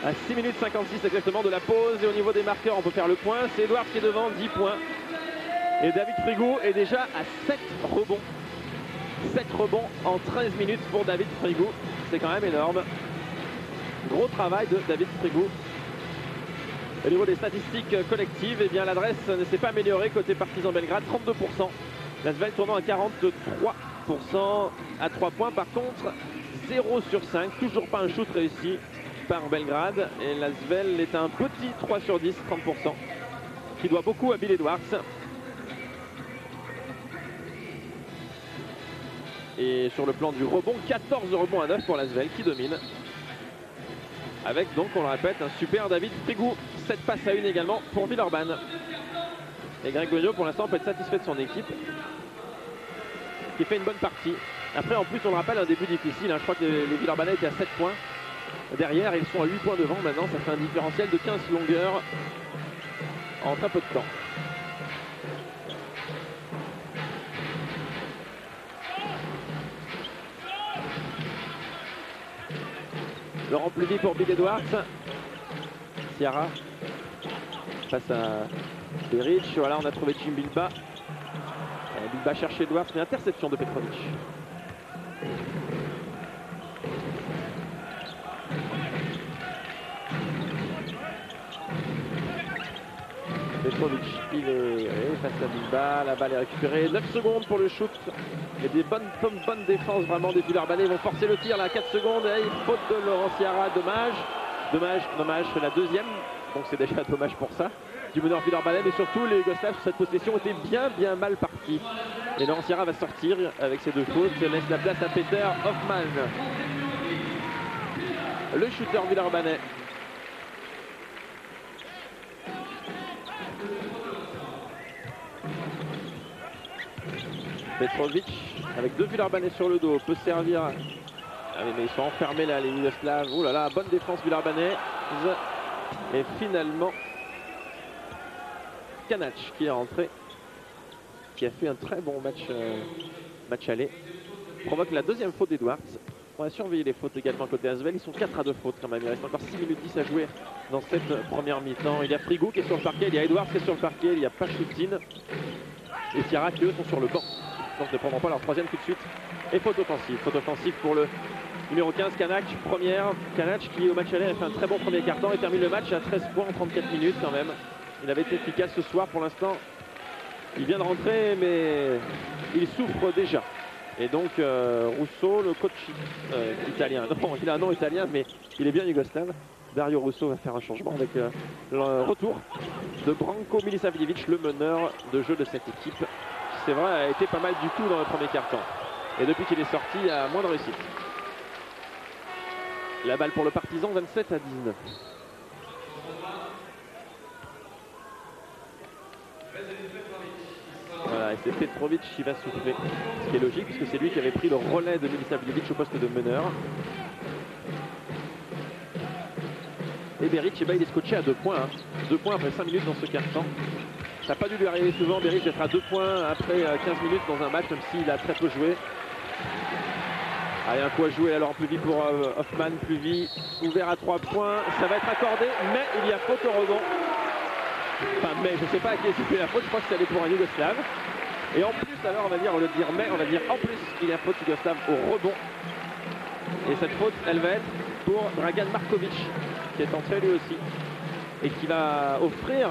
[SPEAKER 1] À 6 minutes 56 exactement de la pause, et au niveau des marqueurs on peut faire le point. C'est Edouard qui est devant, 10 points. Et David Frigou est déjà à 7 rebonds. 7 rebonds en 13 minutes pour David Frigou. C'est quand même énorme. Gros travail de David Frigou. Au niveau des statistiques collectives, eh bien l'adresse ne s'est pas améliorée côté Partizan Belgrade, 32%. L'Asvel tournant à 43% à 3 points. Par contre, 0 sur 5, toujours pas un shoot réussi par Belgrade. Et l'Asvel est un petit 3 sur 10, 30%, qui doit beaucoup à Bill Edwards. Et sur le plan du rebond, 14 rebonds à 9 pour l'Asvel qui domine. Avec donc, on le répète, un super David Frigou. 7 passes à 1 également pour Villeurbanne. Et Greg Gogno pour l'instant peut être satisfait de son équipe, qui fait une bonne partie. Après en plus on le rappelle, un début difficile, hein. Je crois que les Villeurbanais étaient à 7 points. Derrière ils sont à 8 points devant maintenant, ça fait un différentiel de 15 longueurs en très peu de temps. Laurent Pluvy pour Bill Edwards. Sierra face à Beric. Voilà, on a trouvé Jim Bilba. Bilba cherche Edwards, mais interception de Petrovic. Petrovic, il est face à Bilba. La balle est récupérée. 9 secondes pour le shoot. Et des bonnes défenses vraiment des Villeurbanais. Ils vont forcer le tir là, 4 secondes. Et faute de Laurent Sierra, dommage, c'est la deuxième. Donc c'est déjà dommage pour ça. Du meneur Villeurbanais, mais surtout les Yougoslaves sur cette possession étaient bien mal partis. Et Laurent Sierra va sortir avec ses 2 fautes. Laisse la place à Peter Hoffmann, le shooter Villeurbanais. Petrovic avec 2 Villeurbanais sur le dos peut servir. Allez, mais ils sont enfermés là les Yougoslaves. Oh là là, bonne défense Villeurbanais. Et finalement Kanac qui est rentré, qui a fait un très bon match aller. Provoque la deuxième faute d'Edwards. On va surveiller les fautes également côté Asvel. Ils sont 4 à 2 fautes quand même. Il reste encore 6 minutes 10 à jouer dans cette première mi-temps. Il y a Frigou qui est sur le parquet, il y a Edwards qui est sur le parquet, il y a Pachoutine et Sierra qui eux sont sur le banc. Donc ne prendront pas leur troisième tout de suite. Et faute offensive. Faute offensive pour le numéro 15, Kanac. Première. Kanac qui au match aller a fait un très bon premier quart-temps et termine le match à 13 points en 34 minutes quand même. Il avait été efficace ce soir pour l'instant. Il vient de rentrer mais il souffre déjà. Et donc Russo, le coach italien. Non, il a un nom italien mais il est bien yougoslave. Dario Russo va faire un changement avec le retour de Branko Milisavljevic, le meneur de jeu de cette équipe. C'est vrai, a été pas mal du tout dans le premier quart-temps. Et depuis qu'il est sorti, il a moins de réussite. La balle pour le Partizan, 27 à 19. Voilà, et c'est Petrovic qui va souffler. Ce qui est logique, puisque c'est lui qui avait pris le relais de Milisavljevic au poste de meneur. Et Beric, il est scotché à 2 points. 2 points après 5 minutes dans ce quart-temps. Ça n'a pas dû lui arriver souvent, Beric d'être à 2 points après 15 minutes dans un match, même s'il a très peu joué. Allez, un coup à jouer alors Pluvy pour Hoffmann. Pluvy ouvert à 3 points, ça va être accordé, mais il y a faute au rebond. Enfin, mais je ne sais pas à qui est fait la faute, je crois que c'est allé pour un Yougoslave. Et en plus, alors on va dire, au lieu de dire mais, on va dire en plus, il y a faute Yougoslave au rebond. Et cette faute, elle va être pour Dragan Markovic, qui est entré lui aussi, et qui va offrir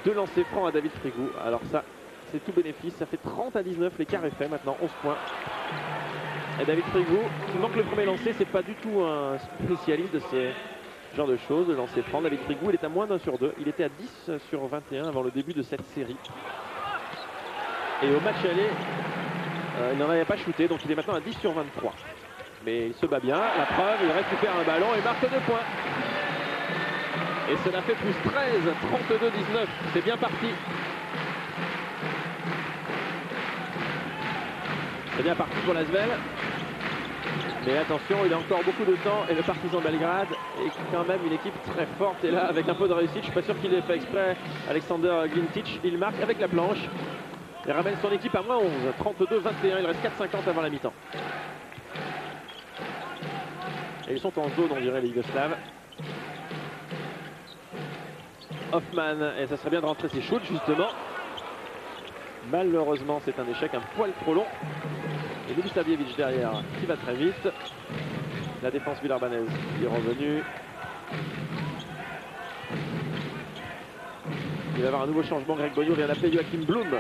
[SPEAKER 1] 2 lancers francs à David Frigou. Alors ça, c'est tout bénéfice, ça fait 30 à 19, l'écart est fait maintenant, 11 points.
[SPEAKER 2] Et David Frigou, il manque le premier lancer, c'est pas du tout un spécialiste de ce genre de choses, de lancer franc. David Frigou, il est à moins d'1 sur 2. Il était à 10 sur 21 avant le début de cette série. Et au match aller, il n'en avait pas shooté, donc il est maintenant à 10 sur 23. Mais il se bat bien, la preuve, il récupère un ballon et marque 2 points. Et cela fait plus 13, 32-19, c'est bien parti. C'est bien parti pour l'Asvel. Mais attention, il a encore beaucoup de temps et le Partizan Belgrade est quand même une équipe très forte. Et là, avec un peu de réussite, je ne suis pas sûr qu'il ait fait exprès, Alexander Glintic, il marque avec la planche. Il ramène son équipe à moins 11, 32-21, il reste 4,50 avant la mi-temps. Et ils sont en zone, on dirait les Yougoslaves. Hoffman, et ça serait bien de rentrer ses shoots justement. Malheureusement, c'est un échec un poil trop long. Et Milisavljevic derrière qui va très vite. La défense villeurbannaise est revenue. Il va y avoir un nouveau changement. Greg Bonio vient d'appeler Joachim Blum.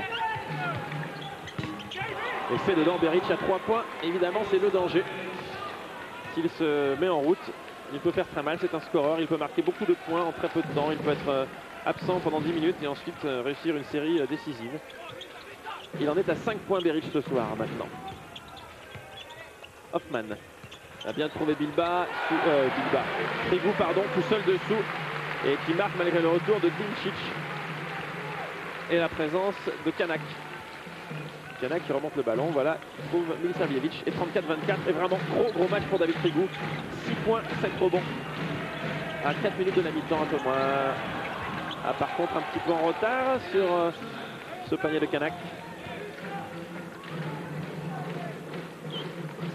[SPEAKER 2] Et c'est dedans. Beric à 3 points. Évidemment, c'est le danger. S'il se met en route, il peut faire très mal. C'est un scoreur. Il peut marquer beaucoup de points en très peu de temps. Il peut être absent pendant 10 minutes et ensuite réussir une série décisive. Il en est à 5 points Beric ce soir maintenant. Hoffman a bien trouvé Frigou, pardon, tout seul dessous et qui marque malgré le retour de Glintic et la présence de Kanak. Kanak qui remonte le ballon, voilà, il trouve Milisavljevic et 34-24 et vraiment gros match pour David Frigou. 6 points, 7 rebonds à 4 minutes de la mi-temps, un peu moins. Ah, par contre un petit peu en retard sur ce panier de Kanak.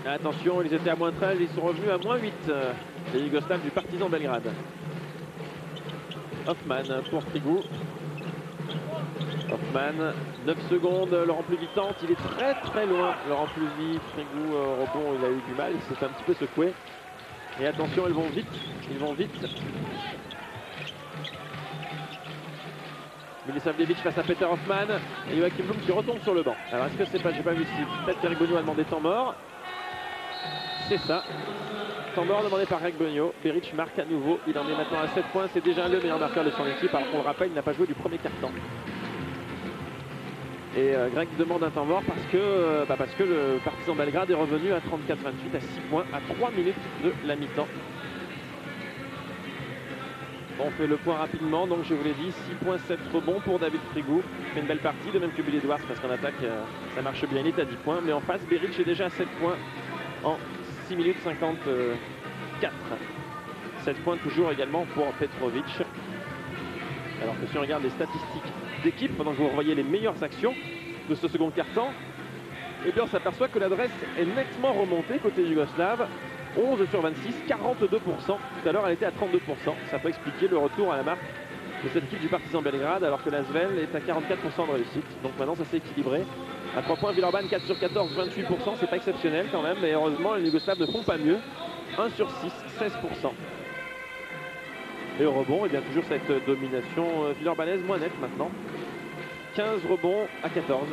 [SPEAKER 2] Attention, ils étaient à moins 13, ils sont revenus à moins 8. Les Yougoslaves du Partizan Belgrade. Hoffman pour Frigou. Hoffman, 9 secondes, Laurent Pluvy tente, il est très loin. Laurent Pluvy, Frigou, rebond, il a eu du mal, il s'est un petit peu secoué. Et attention, ils vont vite. Milisavljevic face à Peter Hoffman et Joachim Blum qui retombe sur le banc. Alors est-ce que c'est pas, j'ai pas vu si peut-être qu'Eric Bonio a demandé temps mort. C'est ça. Temps mort demandé par Greg Bonio. Beric marque à nouveau. Il en est maintenant à 7 points. C'est déjà le meilleur marqueur de son équipe. Alors qu'on le rappelle, il n'a pas joué du premier quart-temps. Et Greg demande un temps mort parce que le Partizan Belgrade est revenu à 34-28 à 6 points à 3 minutes de la mi-temps. On fait le point rapidement, donc je vous l'ai dit, 6 points, 7 rebonds pour David Frigou. Il fait une belle partie, de même que Billy Edwards, parce qu'en attaque, ça marche bien, il est à 10 points. Mais en face, Beric est déjà à 7 points en 6 minutes 54. 7 points toujours également pour Petrovic. Alors que si on regarde les statistiques d'équipe, pendant que vous revoyez les meilleures actions de ce second quart-temps, eh bien on s'aperçoit que l'adresse est nettement remontée côté yougoslave. 11 sur 26, 42%. Tout à l'heure, elle était à 32%. Ça peut expliquer le retour à la marque de cette équipe du Partizan Belgrade, alors que l'Asvel est à 44% de réussite. Donc maintenant, ça s'est équilibré. À 3 points, Villeurbanne, 4 sur 14, 28%. C'est pas exceptionnel quand même, mais heureusement, les Yougoslaves ne font pas mieux. 1 sur 6, 16%. Et au rebond, eh bien, toujours cette domination villeurbannaise moins nette maintenant. 15 rebonds à 14.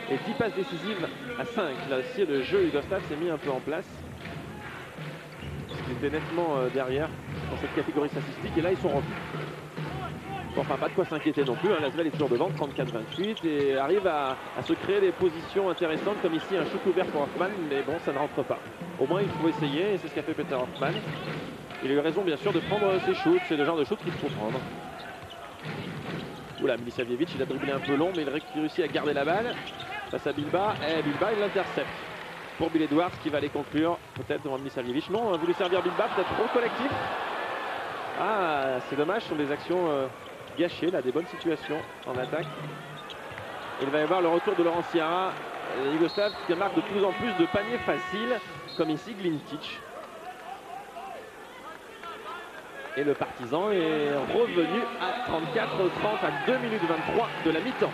[SPEAKER 2] Et 10 passes décisives à 5. Là aussi, le jeu yougoslave s'est mis un peu en place. Ils étaient nettement derrière dans cette catégorie statistique. Et là, ils sont revenus. Bon, enfin, pas de quoi s'inquiéter non plus. Hein. L'Asvel est toujours devant, 34-28. Et arrive à se créer des positions intéressantes, comme ici, un shoot ouvert pour Hoffman. Mais bon, ça ne rentre pas. Au moins, il faut essayer. Et c'est ce qu'a fait Peter Hoffman. Il a eu raison, bien sûr, de prendre ses shoots. C'est le genre de shoot qu'il faut prendre. Oula, Milisavljevic, il a dribblé un peu long, mais il réussit à garder la balle. Face à Bilba, et Bilba il l'intercepte pour Bill Edwards qui va les conclure peut-être devant Milisavljevic. Non, a voulu servir Bilba, peut-être trop collectif. Ah, c'est dommage, ce sont des actions gâchées, là, des bonnes situations en attaque. Il va y avoir le retour de Laurent Sierra, Yougoslav qui marque de plus en plus de paniers faciles, comme ici Glintic. Et le Partizan est revenu à 34-30 à 2 minutes 23 de la mi-temps.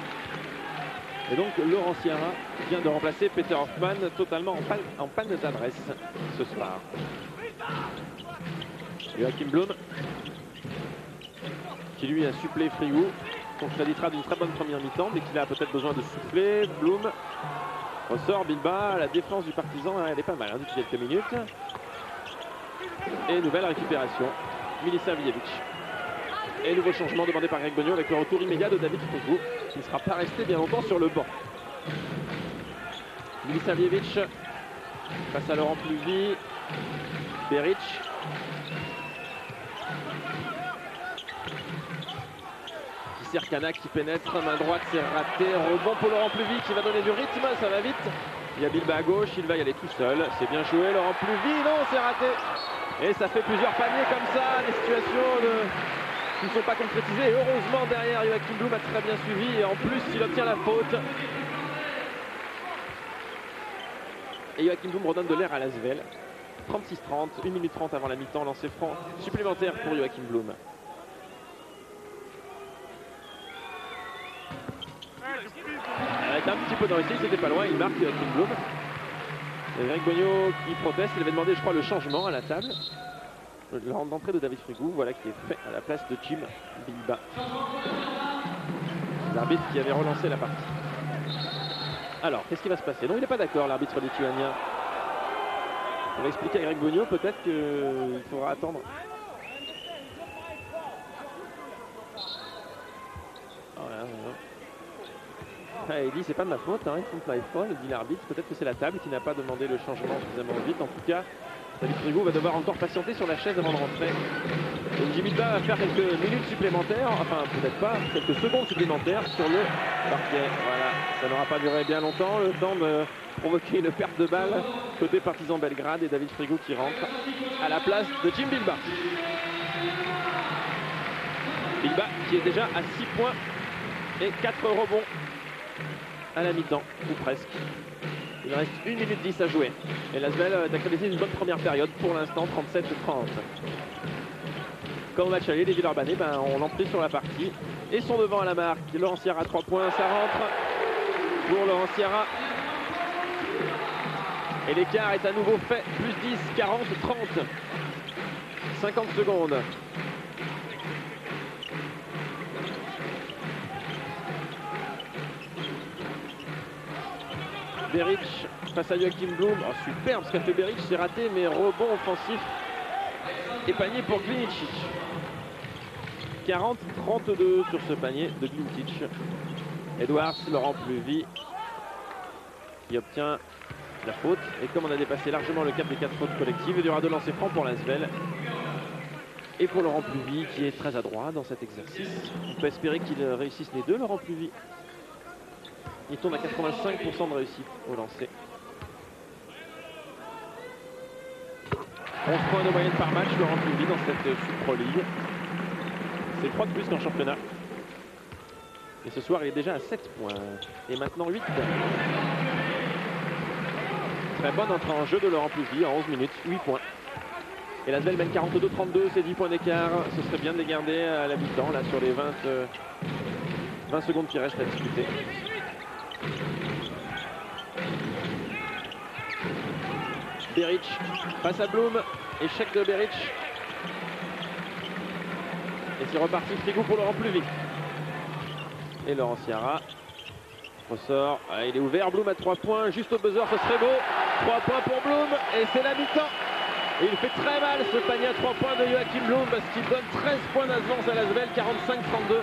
[SPEAKER 2] Et donc Laurent Sierra vient de remplacer Peter Hoffman totalement en panne d'adresse ce soir. Joachim Blum qui lui a supplé Frigou. On se créditera d'une très bonne première mi-temps dès qu'il a peut-être besoin de souffler. Blum Ressort Bilba, la défense du Partizan, elle est pas mal hein, depuis quelques minutes. Et nouvelle récupération, Milisavijevic. Et nouveau changement demandé par Greg Bogno avec le retour immédiat de David Frigo, qui ne sera pas resté bien longtemps sur le banc. Milisavijevic face à Laurent Pluvy. Beric. Sercana qui pénètre, main droite, c'est raté. Rebond pour Laurent Pluvy qui va donner du rythme, ça va vite. Il y a Bilba à gauche, il va y aller tout seul. C'est bien joué, Laurent Pluvy, non, c'est raté. Et ça fait plusieurs paniers comme ça, des situations qui ne sont pas concrétisées. Et heureusement, derrière, Joachim Blum a très bien suivi. Et en plus, il obtient la faute. Et Joachim Blum redonne de l'air à l'Asvel. 36-30, 1 minute 30 avant la mi-temps, lancé franc supplémentaire pour Joachim Blum. Avec un petit peu de réussite, c'était pas loin, il marque Joachim Blum. Et Greg Bogno qui proteste, il avait demandé je crois le changement à la table. Le rentre d'entrée de David Frigou, voilà qui est fait à la place de Jim Bilba. L'arbitre qui avait relancé la partie. Alors, qu'est-ce qui va se passer? Non, il n'est pas d'accord, l'arbitre lituanien. On va expliquer à Greg Bogno peut-être qu'il faudra attendre. Voilà. Ah, il dit c'est pas de ma faute, hein, il faut me dit l'arbitre. Peut-être que c'est la table qui n'a pas demandé le changement suffisamment vite. En tout cas, David Frigo va devoir encore patienter sur la chaise avant de rentrer. Et Jim Bilba va faire quelques minutes supplémentaires, enfin peut-être pas, quelques secondes supplémentaires sur le parquet. Voilà, ça n'aura pas duré bien longtemps, le temps de provoquer une perte de balle côté Partizan Belgrade et David Frigo qui rentre à la place de Jim Bilba. Bilba qui est déjà à 6 points et 4 rebonds à la mi-temps, ou presque. Il reste 1 minute 10 à jouer. Et l'Asvel a accrédité une bonne première période pour l'instant, 37-30. Comme au match aller, les Villeurbanais ont l'emprise sur la partie et sont devant à la marque. Laurent Sierra à 3 points, ça rentre pour Laurent Sierra. Et l'écart est à nouveau fait, plus 10, 40, 30. 50 secondes. Beric face à Joachim Blum. Oh, superbe ce qu'a fait Beric, c'est raté, mais rebond offensif et panier pour Glinicic. 40-32 sur ce panier de Glinicic. Edwards, Laurent Pluvy qui obtient la faute. Et comme on a dépassé largement le cap des 4 fautes collectives, il y aura 2 lancers francs pour l'Asvel. Et pour Laurent Pluvy qui est très adroit dans cet exercice. On peut espérer qu'il réussisse les deux, Laurent Pluvy. Il tourne à 85% de réussite au lancer. 11 points de moyenne par match, Laurent Pluvy dans cette Supro League. C'est 3 de plus qu'en championnat. Et ce soir, il est déjà à 7 points. Et maintenant 8. Très bonne entrée en jeu de Laurent Pluvy en 11 minutes, 8 points. Et l'Asvel mène 42-32, c'est 10 points d'écart. Ce serait bien de les garder à la mi-temps, là, sur les 20 secondes qui restent à discuter. Beric face à Blum, échec de Beric. Et c'est reparti Frigo pour Laurent Pluvy. Et Laurent Sierra ressort, ah, il est ouvert, Blum à 3 points, juste au buzzer, ce serait beau. 3 points pour Blum et c'est la mi-temps. Et il fait très mal ce panier à 3 points de Joachim Blum parce qu'il donne 13 points d'avance à l'Asvel, 45-32.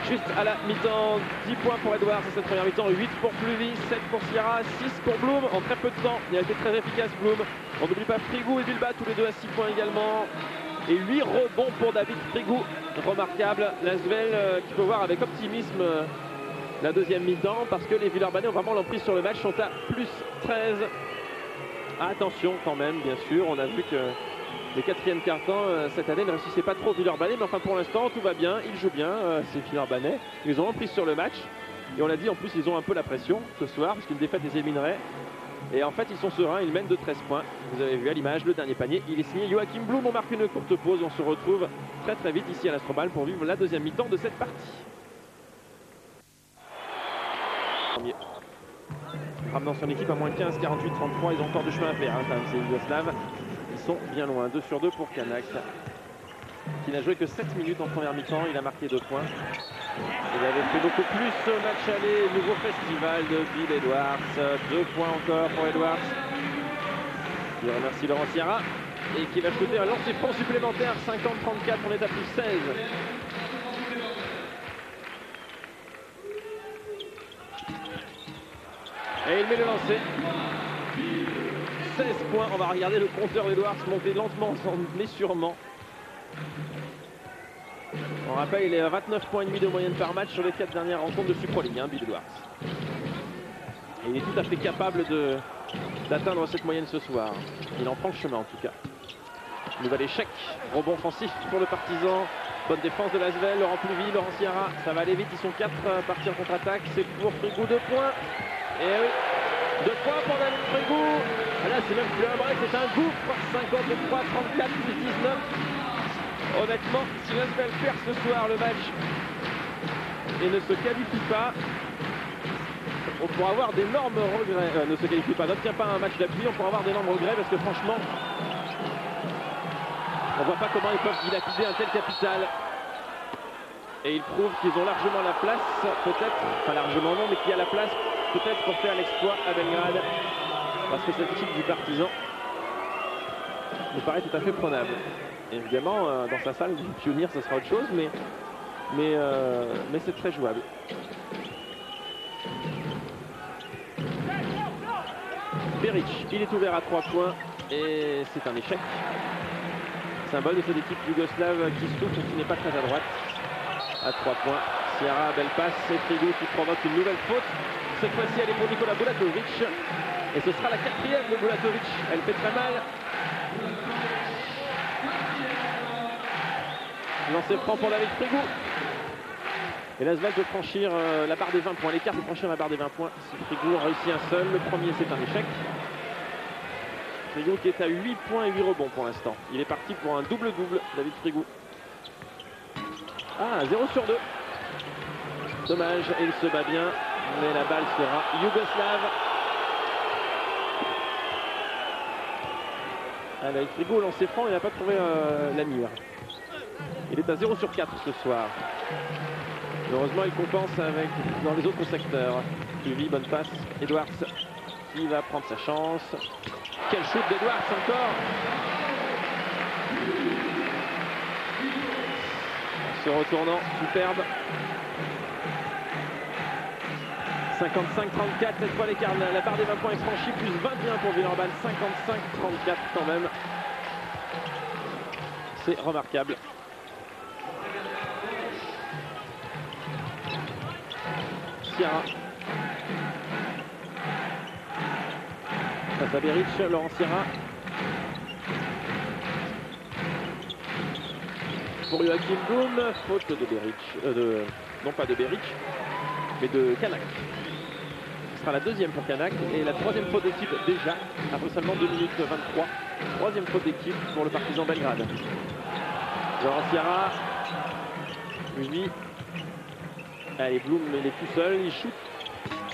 [SPEAKER 2] Juste à la mi-temps, 10 points pour Edwards à cette première mi-temps, 8 pour Pluvy, 7 pour Sierra, 6 pour Blum en très peu de temps. Il a été très efficace Blum. On n'oublie pas Frigou et Bilba, tous les deux à 6 points également. Et 8 rebonds pour David Frigou. Remarquable. L'Asvel qui peut voir avec optimisme la deuxième mi-temps parce que les Villeurbanais ont vraiment l'emprise sur le match, sont à plus 13. Attention quand même, bien sûr. On a vu que les quatrièmes quart-temps cette année ne réussissaient pas trop aux Villeurbanais, mais enfin pour l'instant tout va bien, ils jouent bien ces Villeurbanais. Ils ont emprise sur le match et on l'a dit en plus ils ont un peu la pression ce soir parce qu'une défaite les éliminerait. Et en fait ils sont sereins, ils mènent de 13 points. Vous avez vu à l'image le dernier panier, il est signé Joachim Blum. On marque une courte pause, on se retrouve très très vite ici à l'Astrobal pour vivre la deuxième mi-temps de cette partie. Ramenant son équipe à moins 15, 48, 33, ils ont encore du chemin à faire, hein, quand même, c'est Yougoslave. Ils sont bien loin, 2 sur 2 pour Kanak. qui n'a joué que 7 minutes en première mi-temps. Il a marqué 2 points. Il avait fait beaucoup plus au match aller. Nouveau festival de Bill Edwards. 2 points encore pour Edwards. Je remercie Laurent Sierra. Et qui va shooter un lancer franc supplémentaire. 50-34, on est à plus 16. Et il met le lancer. 16 points. On va regarder le compteur d'Edwards monter lentement mais sûrement. On rappelle, il est à 29 points et demi de moyenne par match sur les 4 dernières rencontres de Supro League, Bill Edwards. Et il est tout à fait capable d'atteindre cette moyenne ce soir. Il en prend le chemin en tout cas. Nouvel échec, rebond offensif pour le Partizan. Bonne défense de Lasvel, Laurent Pluvy, Laurent Sierra. Ça va aller vite, ils sont 4 partis en contre-attaque. C'est pour Frigou, 2 points. Et oui, 2 points pour David Frigou. Là, c'est même plus un break, c'est un gouffre. 53, 34, plus 19. Honnêtement, si Lasvel perd ce soir le match et ne se qualifie pas, on pourra avoir d'énormes regrets. Ne se qualifie pas, n'obtient pas un match d'appui, on pourra avoir d'énormes regrets parce que franchement, on ne voit pas comment ils peuvent dilapider un tel capital. Et ils prouvent qu'ils ont largement la place, peut-être, enfin largement non, mais qu'il y a la place peut-être pour faire l'exploit à Belgrade. Parce que cette équipe du Partizan me paraît tout à fait prenable. Évidemment, dans sa salle, du pionnier, ce sera autre chose, mais c'est très jouable. Beric, il est ouvert à 3 points et c'est un échec. Symbole de cette équipe yougoslave qui souffre et qui n'est pas très à droite. À 3 points, Sierra, belle passe, c'est Frigou qui provoque une nouvelle faute. Cette fois-ci, elle est pour Nikola Bulatovic. Et ce sera la 4e de Bulatovic. Elle fait très mal. Lancé franc pour David Frigou. Et Lasvel peut franchir la barre des 20 points. L'écart peut franchir la barre des 20 points. Si Frigou réussit un seul, le premier c'est un échec. Frigou qui est à 8 points et 8 rebonds pour l'instant. Il est parti pour un double-double, David Frigou. Ah, 0 sur 2. Dommage, et il se bat bien. Mais la balle sera yougoslave. Avec Frigou, lancé franc, il n'a pas trouvé la mire. Il est à 0 sur 4 ce soir. Heureusement, il compense avec dans les autres secteurs. Pluvy, bonne passe. Edwards qui va prendre sa chance. Quel shoot d'Edwards encore. Se retournant, superbe. 55-34, cette fois l'écart, la barre des 20 points est franchie, plus 21 pour Villeurbanne, 55-34 quand même. C'est remarquable. Sierra. Face à Beric, Laurent Sierra. Pour Joachim Blum, faute de Beric, non pas de Beric, mais de Kanak. Ce sera la 2e pour Kanak et la 3e faute d'équipe déjà, après seulement 2 minutes 23. 3e faute d'équipe pour le Partizan Belgrade. Laurent Sierra, lui, allez, Blum, il est tout seul, il shoot.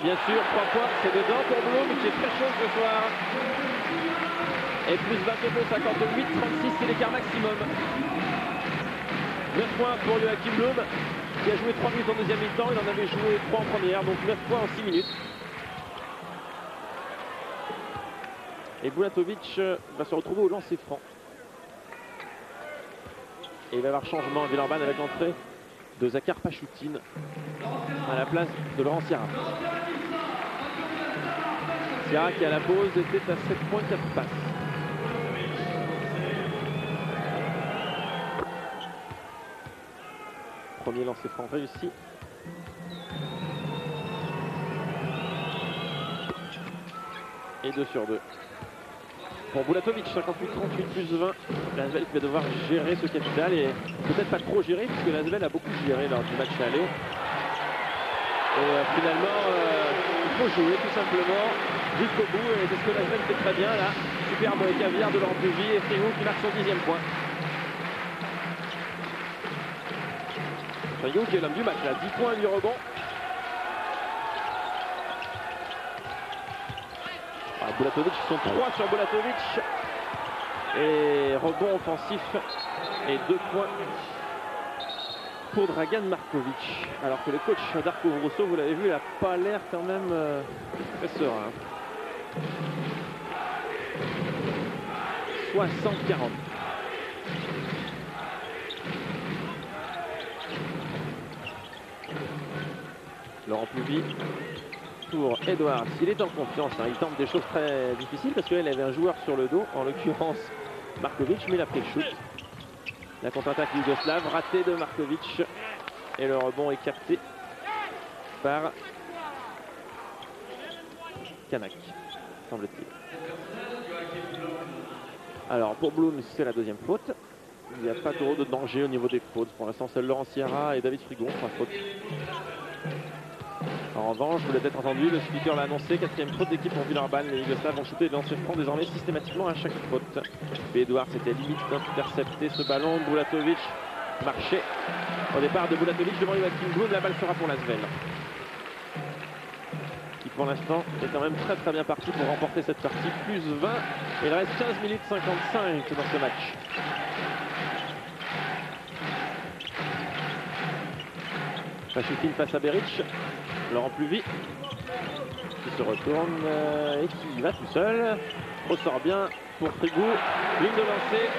[SPEAKER 2] Bien sûr, 3 points, c'est dedans pour Blum qui est très chaud ce soir. Et plus 22, 58, 36, c'est l'écart maximum. 9 points pour Joachim Blum, qui a joué 3 minutes en deuxième mi-temps, il en avait joué 3 en première, donc 9 points en 6 minutes. Et Bulatovic va se retrouver au lancer franc. Et il va y avoir changement à Villeurbanne avec l'entrée de Zakar Pachoutine à la place de Laurent Sierra. Sierra qui à la pause était à 7 points 4 passes. Premier lancer franc réussi. Et 2 sur 2. Pour Bulatovic, 58-38 plus 20. Lasvel qui va devoir gérer ce capital et peut-être pas trop gérer puisque Lasvel a beaucoup géré lors du match aller. Et finalement, il faut jouer tout simplement jusqu'au bout et c'est ce que Lasvel fait très bien là. Superbe caviar de Laurent Pluvy et Frigou qui marque son 10e point. Frigou qui est l'homme du match là, 10 points, 8 rebonds. Bulatovic, ils sont 3 sur Bulatovic. Et rebond offensif Et 2 points pour Dragan Markovic. Alors que le coach Darko Vroso, vous l'avez vu, il n'a pas l'air quand même très serein. 60-40. Laurent Pluby pour Edwards. Il est en confiance, hein. Il tente des choses très difficiles parce qu'il avait un joueur sur le dos, en l'occurrence Markovic, mais il a pris le shoot. La contre-attaque yougoslave, ratée de Markovic. Et le rebond est capté par Kanak, semble-t-il. Alors pour Bloom, c'est la deuxième faute. Il n'y a pas trop de danger au niveau des fautes. Pour l'instant, seul Laurent Sierra et David Frigo font la faute. En revanche, vous l'avez peut-être entendu, le speaker l'a annoncé, 4e faute d'équipe pour Villeurbanne. Les Yougoslaves vont shooter et lancer franc désormais systématiquement à chaque faute. Edouard c'était limite d'intercepter ce ballon. Bulatovic marchait au départ de Bulatovic devant Joachim Bloom. La balle sera pour Lasvel, qui pour l'instant est quand même très bien parti pour remporter cette partie. Plus 20, il reste 15 minutes 55 dans ce match. Pachutin face à Beric. Laurent Pluby qui se retourne et qui va tout seul. Ressort bien pour Frigou. Ligne de lancer.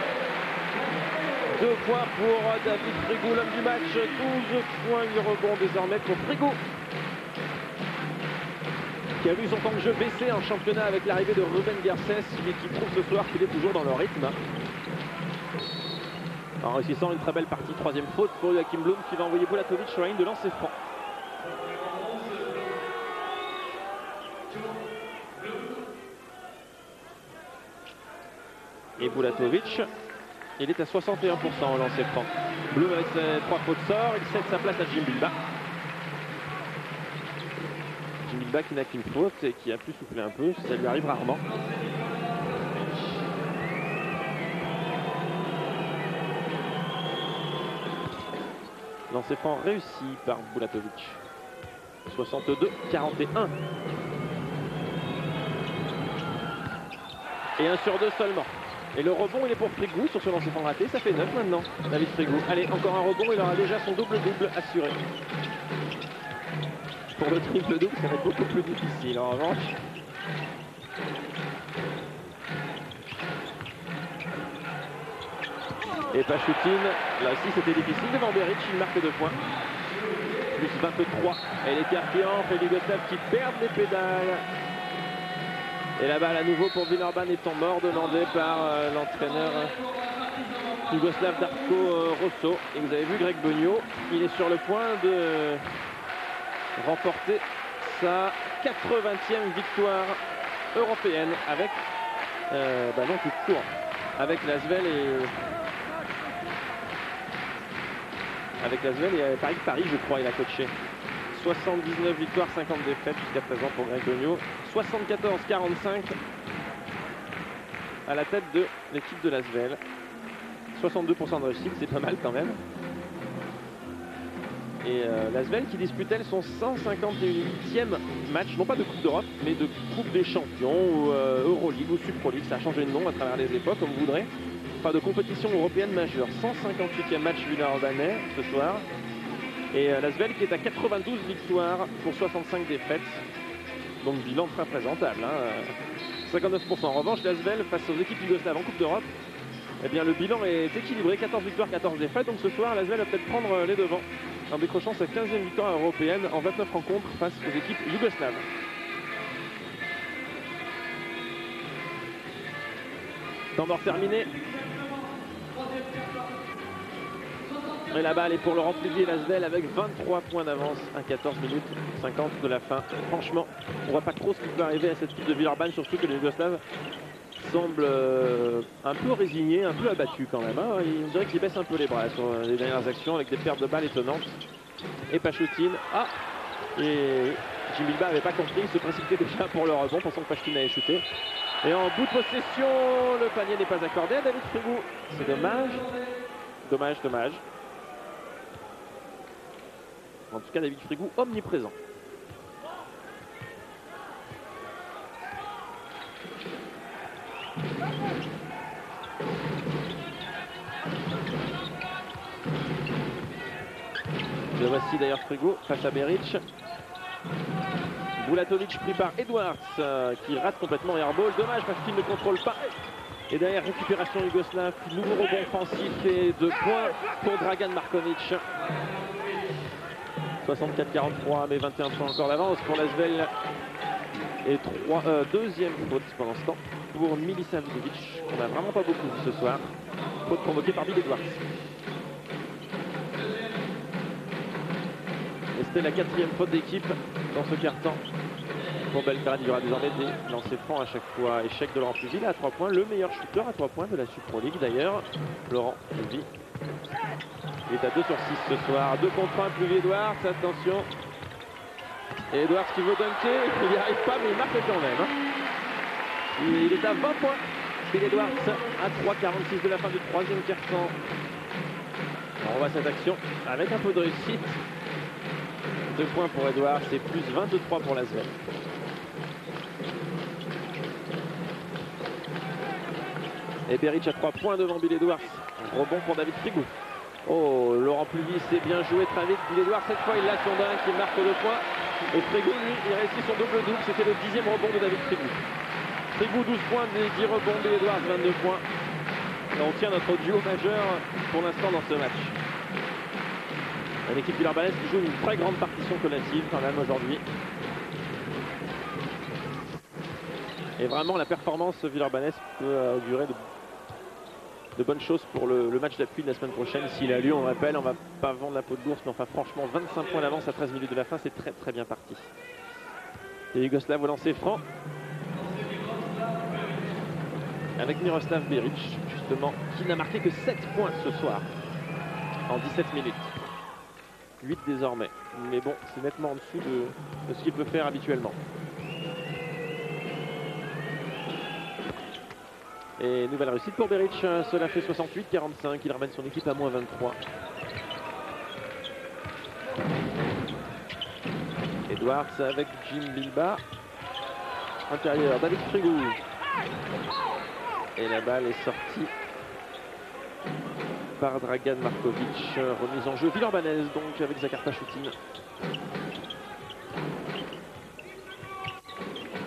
[SPEAKER 2] 2 points pour David Frigou, l'homme du match. 12 points, il rebond désormais pour Frigou, qui a vu son temps de jeu baisser en championnat avec l'arrivée de Ruben Garcès, mais qui prouve ce soir qu'il est toujours dans le rythme. En réussissant une très belle partie, 3e faute pour Joachim Bloom qui va envoyer Bulatovic sur la ligne de lancer franc. Et Bulatovic, il est à 61% au lancer franc. Bloom avec ses 3 fautes sort, il cède sa place à Jim Bilba. Jim Bilba qui n'a qu'une faute et qui a pu souffler un peu, ça lui arrive rarement. Lancer franc réussi par Bulatovic. 62-41. Et 1 sur 2 seulement. Et le rebond, il est pour Frigou sur ce lancer franc raté. Ça fait 9 maintenant, David Frigou. Allez, encore un rebond, il aura déjà son double-double assuré. Pour le triple-double, ça va être beaucoup plus difficile en revanche. Et Pachutin, là aussi c'était difficile devant Beric, il marque 2 points. Plus 23. Et l'écart qui entre, et les Yougoslaves qui perdent les pédales. Et la balle à nouveau pour Villeurbanne étant mort, demandé par l'entraîneur yougoslave Darko Rosso. Et vous avez vu Greg Beugnot, il est sur le point de remporter sa 80e victoire européenne avec ballon tout court. Avec Lasvel et Paris, je crois, il a coaché. 79 victoires, 50 défaites jusqu'à présent pour Greg Beugnot. 74-45 à la tête de l'équipe de Lasvel. 62% de réussite, c'est pas mal quand même. Et Lasvel qui dispute elle son 151e match, non pas de Coupe d'Europe, mais de Coupe des Champions, ou Euroleague ou Supro League, ça a changé de nom à travers les époques comme vous voudrez. Pas de compétition européenne majeure. 158e match villeurbanais ce soir. Et Lasvel qui est à 92 victoires pour 65 défaites. Donc bilan très présentable. 59%. En revanche, Lasvel face aux équipes yougoslaves en Coupe d'Europe, eh bien le bilan est équilibré. 14 victoires, 14 défaites. Donc ce soir, Lasvel va peut-être prendre les devants en décrochant sa 15e victoire européenne en 29 rencontres face aux équipes yougoslaves. Temps mort terminé. Et la balle est pour Laurent Pluby et Lasvel avec 23 points d'avance à 14 minutes 50 de la fin. Franchement, on voit pas trop ce qui peut arriver à cette équipe de Villeurbanne, surtout que les Yougoslaves semblent un peu résignés, un peu abattus quand même. On dirait qu'ils baissent un peu les bras sur les dernières actions avec des pertes de balles étonnantes. Et Pachutin, et Jim Bilba n'avait pas compris, il se précipitait déjà pour le rebond, pensant que Pachutin allait shooter. Et en bout de possession, le panier n'est pas accordé à David Frigou. C'est dommage. Dommage. En tout cas, David Frigou, omniprésent. Le voici d'ailleurs Frigo face à Beric. Bulatovic pris par Edwards qui rate complètement airball. Dommage parce qu'il ne contrôle pas. Et derrière, récupération yougoslave, nouveau rebond offensif et 2 points pour Dragan Markovic. 64-43, mais 21 points encore d'avance pour l'Asvel. Et deuxième faute pendant ce temps pour Milica Vidovic, qu'on n'a vraiment pas beaucoup vu ce soir. Faute provoquée par Bill Edwards. Et c'était la 4e faute d'équipe dans ce quart-temps. Pour Belgrade, il y aura désormais des lancers francs à chaque fois. Échec de Laurent Pluville à 3 points, le meilleur shooter à 3 points de la Supro League d'ailleurs. Laurent Pluville. Il est à 2 sur 6 ce soir. 2 contre 1, Pluville Edwards, attention. Et Edwards qui veut dunker, il n'y arrive pas, mais il marque quand même. Il est à 20 points. Bill Edwards à 3,46 de la fin du 3e quart-temps. On voit cette action avec un peu de réussite. 2 points pour Edwards, c'est plus 23 pour l'Asvel. Et Beric à 3 points devant Bill Edwards. Rebond pour David Frigou. Oh, Laurent Pluville s'est bien joué très vite. Bill Edwards, cette fois, il l'a son dingue qui marque 2 points. Et Frigou, lui, il réussit son double-double. C'était le 10e rebond de David Frigou. Frigou, 12 points, 10 rebonds. Bill Edwards, 22 points. Et on tient notre duo majeur pour l'instant dans ce match. Une équipe villeurbannaise qui joue une très grande partition collective quand même aujourd'hui. Et vraiment la performance villeurbannaise peut augurer de bonnes choses pour le match d'appui de la semaine prochaine. S'il a lieu, on rappelle, on va pas vendre la peau de l'ours, mais enfin franchement 25 points d'avance à 13 minutes de la fin, c'est très très bien parti. Et Yougoslav au lancer franc. Avec Miroslav Beric, justement, qui n'a marqué que 7 points ce soir en 17 minutes. 8 désormais, mais bon, c'est nettement en dessous de ce qu'il peut faire habituellement. Et nouvelle réussite pour Beric, cela fait 68-45, il ramène son équipe à moins 23. Edwards avec Jim Bilba. Intérieur, David Frigou. Et la balle est sortie par Dragan Markovic. Remise en jeu villeurbannaise donc avec Zakar Pachoutine.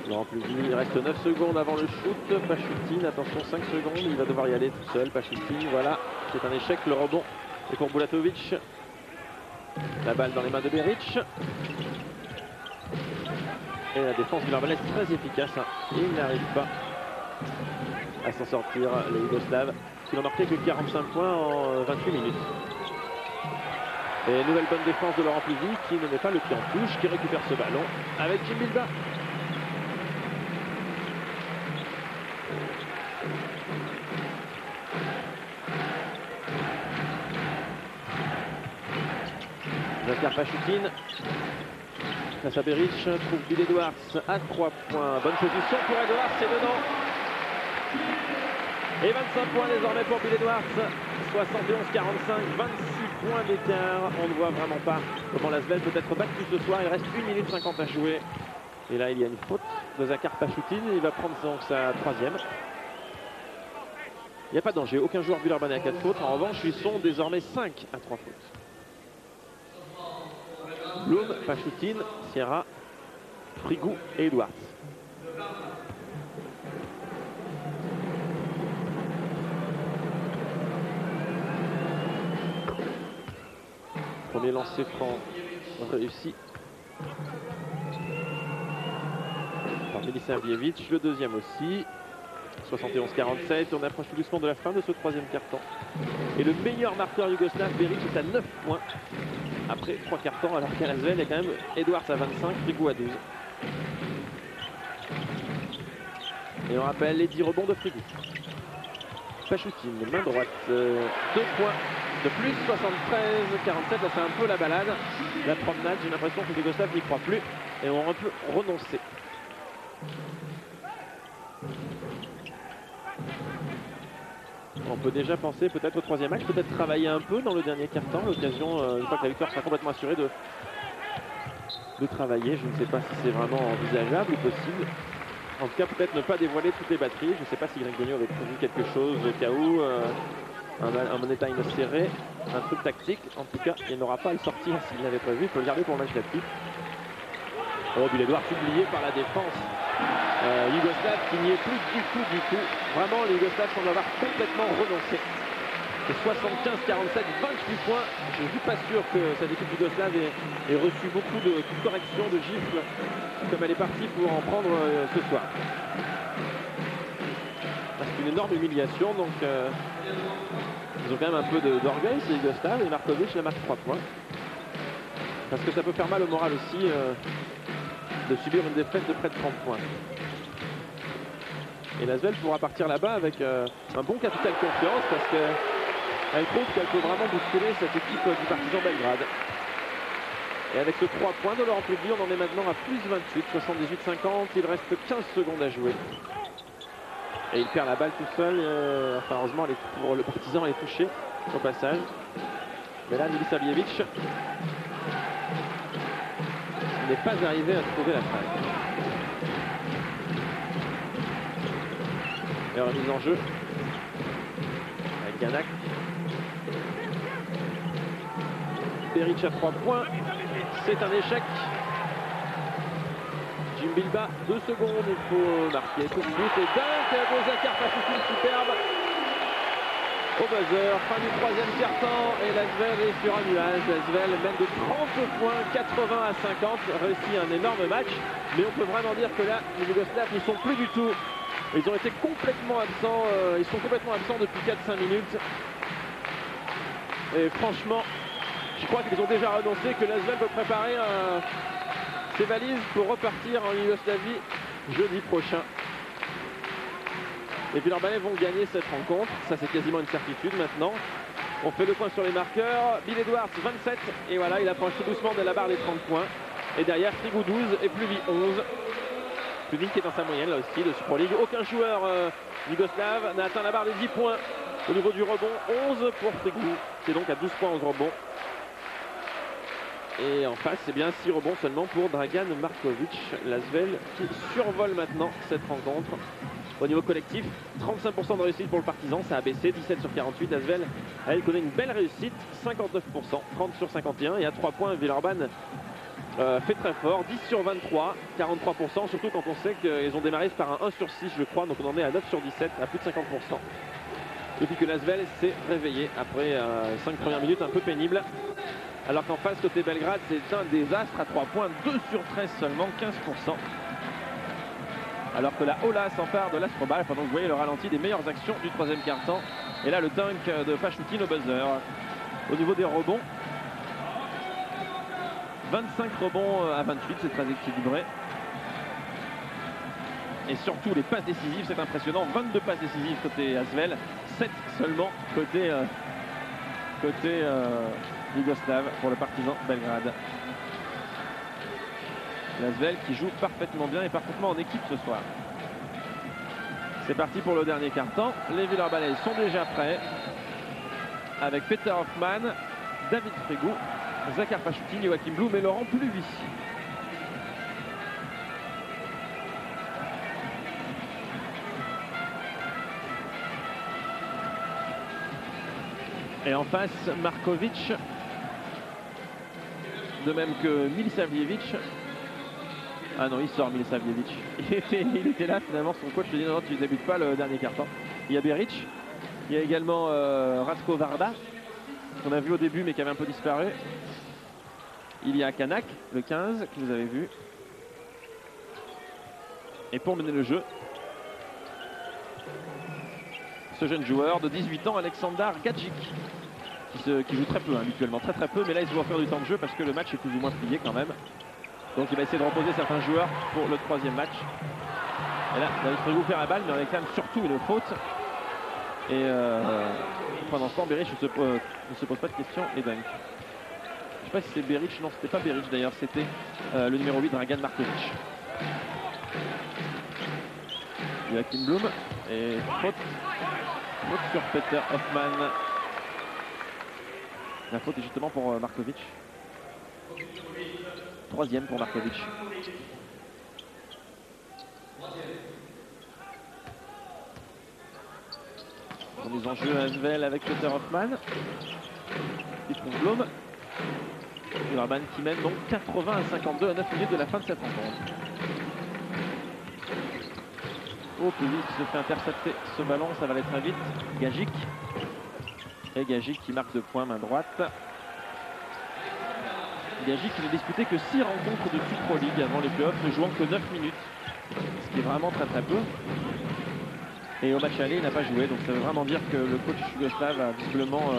[SPEAKER 2] Laurent Pluville, il reste 9 secondes avant le shoot. Pachoutine, attention, 5 secondes, il va devoir y aller tout seul. Pachoutine, voilà, c'est un échec, le rebond est pour Bulatovic. La balle dans les mains de Beric. Et la défense villeurbannaise très efficace. Il n'arrive pas à s'en sortir, les Yougoslaves, qui n'ont marqué que 45 points en 28 minutes. Et nouvelle bonne défense de Laurent Pluville qui ne met pas le pied en touche, qui récupère ce ballon avec Jim Bilba. Zakar Pachoutine face à Beric, trouve Bill Edwards à 3 points. Bonne position pour Edwards, c'est dedans. Et 25 points désormais pour Bill Edwards. 71-45, 26 points d'écart. On ne voit vraiment pas comment l'Asvel peut être battu ce soir. Il reste 1 minute 50 à jouer. Et là, il y a une faute de Zakar Pachoutine. Il va prendre donc sa 3e. Il n'y a pas de danger. Aucun joueur villeurbanais à 4 fautes. En revanche, ils sont désormais 5 à 3 fautes. Blum, Pachoutine, Sierra, Frigou et Edwards. Premier lancer franc réussi par Milica Vidovic, le deuxième aussi. 71-47, on approche tout doucement de la fin de ce 3e quart-temps. Et le meilleur marqueur yougoslave, Beric, est à 9 points après 3 quarts-temps, alors qu'à l'Asvel, il y a quand même Edwards à 25, Frigou à 12. Et on rappelle les 10 rebonds de Frigou. Pachoutine, main droite, 2 points de plus, 73-47, là c'est un peu la balade, la promenade, j'ai l'impression que les Yougoslaves n'y croient plus et on peut renoncer. On peut déjà penser peut-être au 3e match, peut-être travailler un peu dans le dernier quart-temps, l'occasion, une fois que la victoire sera complètement assurée, de travailler. Je ne sais pas si c'est vraiment envisageable ou possible. En tout cas, peut-être ne pas dévoiler toutes les batteries. Je ne sais pas si Greg Gagnon avait prévu quelque chose au cas où. un money time serré, un truc tactique. En tout cas, il n'aura pas à le sortir s'il l'avait prévu. Il peut le garder pour le match d'appui. Oh, Bill Edwards oublié par la défense yougoslave qui n'y est plus du tout. Vraiment, les Yougoslaves semblent avoir complètement renoncé. C'est 75-47, 28 points. Je ne suis pas sûr que cette équipe yougoslave ait reçu beaucoup de corrections, de gifles, comme elle est partie pour en prendre ce soir. C'est une énorme humiliation, donc ils ont quand même un peu d'orgueil, ces Yougoslaves, et Markovic la marque 3 points. Parce que ça peut faire mal au moral aussi de subir une défaite de près de 30 points. Et Lasvel pourra partir là-bas avec un bon capital confiance parce qu'elle trouve qu'elle peut vraiment bousculer cette équipe du Partizan Belgrade. Et avec ce 3 points de Laurent Plougui, on en est maintenant à plus 28, 78-50. Il reste 15 secondes à jouer. Et il perd la balle tout seul. Enfin, heureusement, pour le Partizan, elle est touchée au passage. Mais là, Milisavljevic n'est pas arrivé à trouver la faille. Et remise en jeu avec Kanak. Beric à 3 points. C'est un échec. Jim Bilba, 2 secondes, il faut marquer tout de suite. Et dunk de Zakar Pachutin, superbe. Au buzzer, fin du 3e quart-temps et Lasvel est sur un nuage. Lasvel mène de 30 points, 80-50, réussit un énorme match. Mais on peut vraiment dire que là, les Yougoslaves n'y sont plus du tout. Ils ont été complètement absents, ils sont complètement absents depuis 4-5 minutes. Et franchement, je crois qu'ils ont déjà renoncé, que Lasvel peut préparer ses valises pour repartir en Yougoslavie jeudi prochain. Et puis Villeurbanne vont gagner cette rencontre, ça c'est quasiment une certitude maintenant. On fait le point sur les marqueurs, Bill Edwards 27, et voilà, il approche tout doucement de la barre des 30 points. Et derrière, Frigou 12 et Pluvi 11. Pluvi qui est dans sa moyenne là aussi de Super League. Aucun joueur yougoslave n'a atteint la barre des 10 points au niveau du rebond. 11 pour Frigou, qui est donc à 12 points 11 rebonds. Et en face, c'est bien 6 rebonds seulement pour Dragan Markovic. Lasvel qui survole maintenant cette rencontre. Au niveau collectif, 35% de réussite pour le Partizan, ça a baissé, 17 sur 48. Lasvel, elle connaît une belle réussite, 59%, 30 sur 51. Et à 3 points, Villeurbanne fait très fort, 10 sur 23, 43%, surtout quand on sait qu'ils ont démarré par un 1 sur 6, je crois, donc on en est à 9 sur 17, à plus de 50%. Depuis que Lasvel s'est réveillé après 5 premières minutes un peu pénibles. Alors qu'en face, côté Belgrade, c'est un désastre à 3 points, 2 sur 13 seulement, 15%. Alors que la Ola s'empare de l'Astrobal. Enfin, donc vous voyez le ralenti des meilleures actions du 3e quart-temps. Et là, le dunk de Pachutin au buzzer. Au niveau des rebonds, 25 rebonds à 28, c'est très équilibré. Et surtout les passes décisives, c'est impressionnant. 22 passes décisives côté Asvel, 7 seulement côté yougoslave pour le Partizan Belgrade. Lasvel qui joue parfaitement bien et parfaitement en équipe ce soir. C'est parti pour le dernier quart-temps. Les Villeurbanais sont déjà prêts avec Peter Hoffmann, David Frigou, Zakar Pachutin, Joachim Blum et Laurent Plougui. Et en face, Markovic, de même que Milisavljevic. Ah non, il sort Milisavljevic. Il était là finalement, son coach lui dit non, tu ne débutes pas le dernier quart-temps. Il y a Beric, il y a également Ratko Varda, qu'on a vu au début mais qui avait un peu disparu. Il y a Kanak, le 15, que vous avez vu. Et pour mener le jeu, ce jeune joueur de 18 ans, Aleksandar Gadjic, qui joue très peu habituellement, très peu, mais là il se doit faire du temps de jeu parce que le match est plus ou moins plié quand même. Donc il va essayer de reposer certains joueurs pour le 3e match. Et là, David Frigou faire la balle, mais on réclame surtout une faute. Et pendant ce temps, Beric ne se pose pas de questions et dunk. Je ne sais pas si c'est Beric, non c'était pas Beric d'ailleurs, c'était le numéro 8, Dragan Markovic. Joachim Blum et faute sur Peter Hoffmann. La faute est justement pour Markovic. 3e pour Markovic.
[SPEAKER 1] Premiers enjeux à Asvel avec Peter Hoffmann. Et Blom. Urban qui mène donc 80 à 52 à 9 minutes de la fin de cette rencontre. Oh, Puvis qui se fait intercepter ce ballon, ça va aller très vite. Gagic. Et Gagic qui marque 2 points, main droite. Gagic qui n'a disputé que 6 rencontres de Pro League avant les playoffs, ne jouant que 9 minutes. Ce qui est vraiment très très peu. Et au match aller, il n'a pas joué. Donc ça veut vraiment dire que le coach yougoslave a visiblement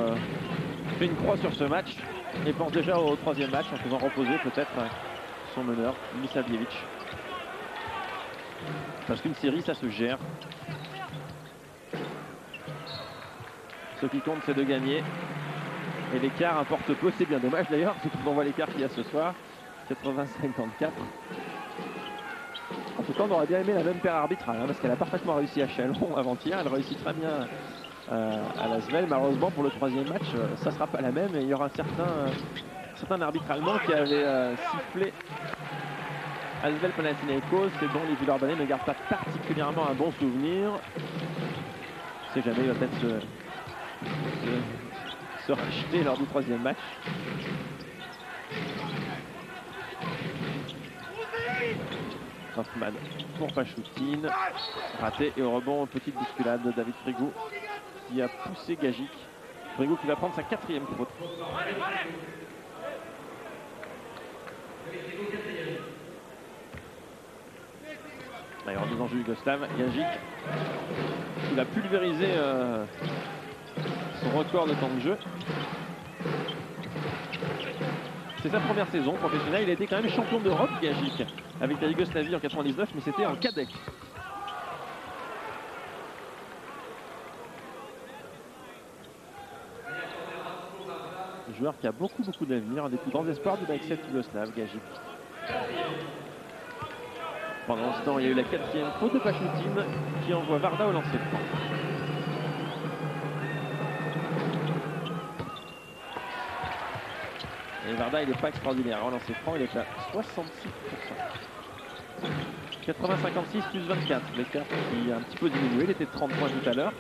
[SPEAKER 1] fait une croix sur ce match. Et pense déjà au 3e match en faisant reposer peut-être son meneur, Misavljevic. Parce qu'une série, ça se gère. Ce qui compte, c'est de gagner. Et l'écart importe peu, c'est bien dommage d'ailleurs, surtout quand on voit l'écart qu'il y a ce soir. 80-54. En tout cas, on aurait bien aimé la même paire arbitrale, parce qu'elle a parfaitement réussi à Chalon avant-hier. Elle réussit très bien à l'Asvel. Malheureusement, pour le 3e match, ça ne sera pas la même. Et il y aura un certain arbitre allemand qui avait sifflé Asvel Panathinaikos et dont les Villeurbanais ne gardent pas particulièrement un bon souvenir. On ne sait jamais, il va peut-être se racheter lors du 3e match. Hoffmann pour Pachoutine, raté et au rebond, petite bousculade de David Frigou qui a poussé Gagic. Frigou qui va prendre sa 4e faute. D'ailleurs, 2 enjeux yougoslaves, Gagic qui va pulvériser son record de temps de jeu. C'est sa première saison professionnelle. Il a été quand même champion d'Europe, Gagic, avec la Yougoslavie en 99, mais c'était en cadet. Un joueur qui a beaucoup d'avenir, un des plus grands espoirs du basket yougoslave, Gagic. Pendant ce temps, il y a eu la 4e faute de Pachoutine qui envoie Varda au lancer franc. Et Varda, il n'est pas extraordinaire. En lancer franc, il est à 66%. 80-56 plus 24. L'écart qui a un petit peu diminué. Il était de 30 points tout à l'heure.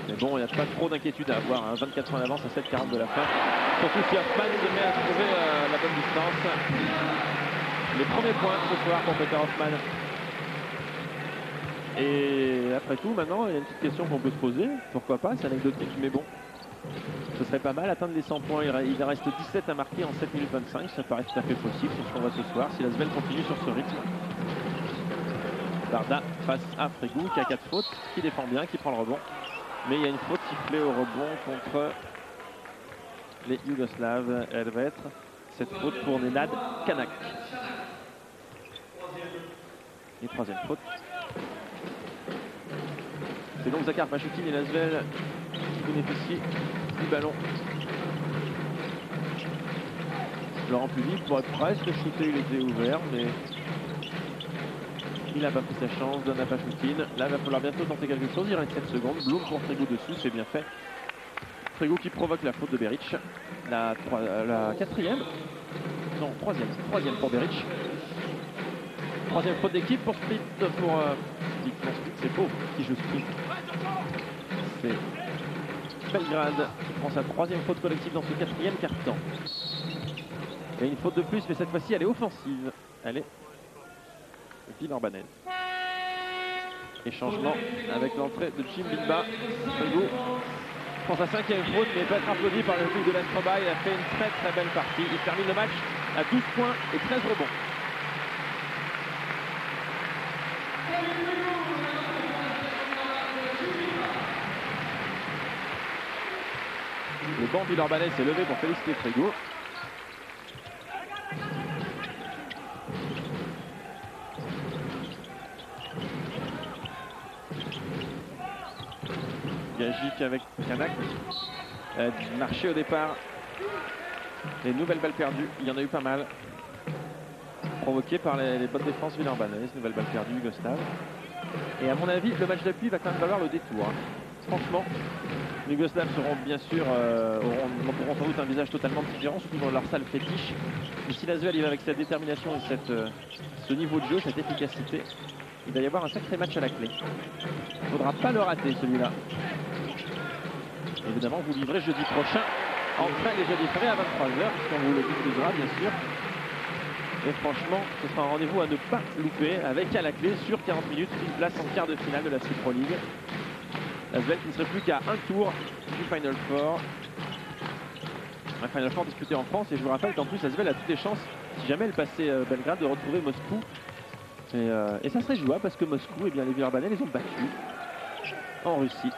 [SPEAKER 1] Mais bon, il n'y a pas trop d'inquiétude à avoir. 24 points d'avance à 7,40 de la fin. Surtout si Hoffmann se met à trouver la bonne distance. Les premiers points ce soir pour Peter Hoffmann. Et après tout, maintenant, il y a une petite question qu'on peut se poser. Pourquoi pas? C'est anecdotique, mais bon. Ce serait pas mal atteindre les 100 points. Il reste 17 à marquer en 7 minutes 25. Ça paraît tout à fait possible sur ce qu'on voit ce soir. Si l'Asvel continue sur ce rythme. Varda face à Frigou qui a 4 fautes, qui défend bien, qui prend le rebond. Mais il y a une faute sifflée au rebond contre les Yougoslaves. Elle va être cette faute pour Nenad Kanak. Et 3e faute. C'est donc Zakar Pachoutine et l'Asvel qui bénéficient du ballon. Laurent Puvis pourrait presque shooter, il était ouvert, mais il n'a pas pris sa chance, donne à Pachoutine. Là, il va falloir bientôt tenter quelque chose, il reste 7 secondes. Blum pour Frigou dessus, c'est bien fait. Frigou qui provoque la faute de Beric. La 4e. Non, 3e pour Beric. 3e faute d'équipe pour Split, pour... c'est faux, qui joue Split. C'est Belgrade qui prend sa 3e faute collective dans ce 4e quart-temps. Et une faute de plus, mais cette fois-ci elle est offensive. Elle est Villeurbannaise. Et changement avec l'entrée de Jim Bilba. Frigou prend sa 5e faute, mais peut être applaudi par le public de l'Astroba. Il a fait une très belle partie. Il termine le match à 12 points et 13 rebonds. Le banc Villeurbanais s'est levé pour féliciter Frigou. Gagic avec Kanak. Marché au départ. Les nouvelles balles perdues, il y en a eu pas mal. Provoquées par les bonnes défenses villeurbanaises. Nouvelles balles perdues, Yougoslav. Et à mon avis, le match d'appui va quand même valoir le détour. Franchement, les Yougoslaves seront bien sûr, auront sans doute un visage totalement différent, surtout dans leur salle fétiche. Mais si l'Asvel va avec cette détermination et ce niveau de jeu, cette efficacité, il va y avoir un sacré match à la clé. Il ne faudra pas le rater celui-là. Évidemment, vous livrez jeudi prochain, en frais et jeudi frais à 23h, puisqu'on vous le diffusera bien sûr. Et franchement, ce sera un rendez-vous à ne pas louper, avec à la clé sur 40 minutes une place en quart de finale de la Super Pro League. L'Asvel qui ne serait plus qu'à un tour du Final Four. Un Final Four disputé en France, et je vous rappelle qu'en plus l'Asvel a toutes les chances, si jamais elle passait Belgrade, de retrouver Moscou. Et ça serait jouable parce que Moscou, eh bien, les Villeurbanais les ont battus en Russie.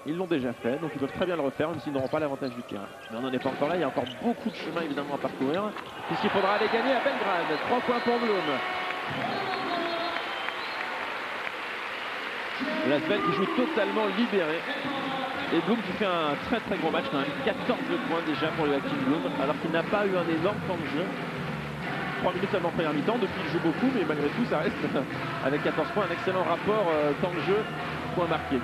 [SPEAKER 1] Ils l'ont déjà fait, donc ils peuvent très bien le refaire, même s'ils n'auront pas l'avantage du terrain. Mais on n'en est pas encore là, il y a encore beaucoup de chemin évidemment à parcourir, puisqu'il faudra aller gagner à Belgrade. 3 points pour Blum. L'Asvel qui joue totalement libéré. Et Blum qui fait un très très gros match quand même. 14 points déjà pour Joachim Blum, alors qu'il n'a pas eu un énorme temps de jeu. 3 minutes seulement en première mi-temps, depuis il joue beaucoup, mais malgré tout ça reste avec 14 points, un excellent rapport temps de jeu, point marqué.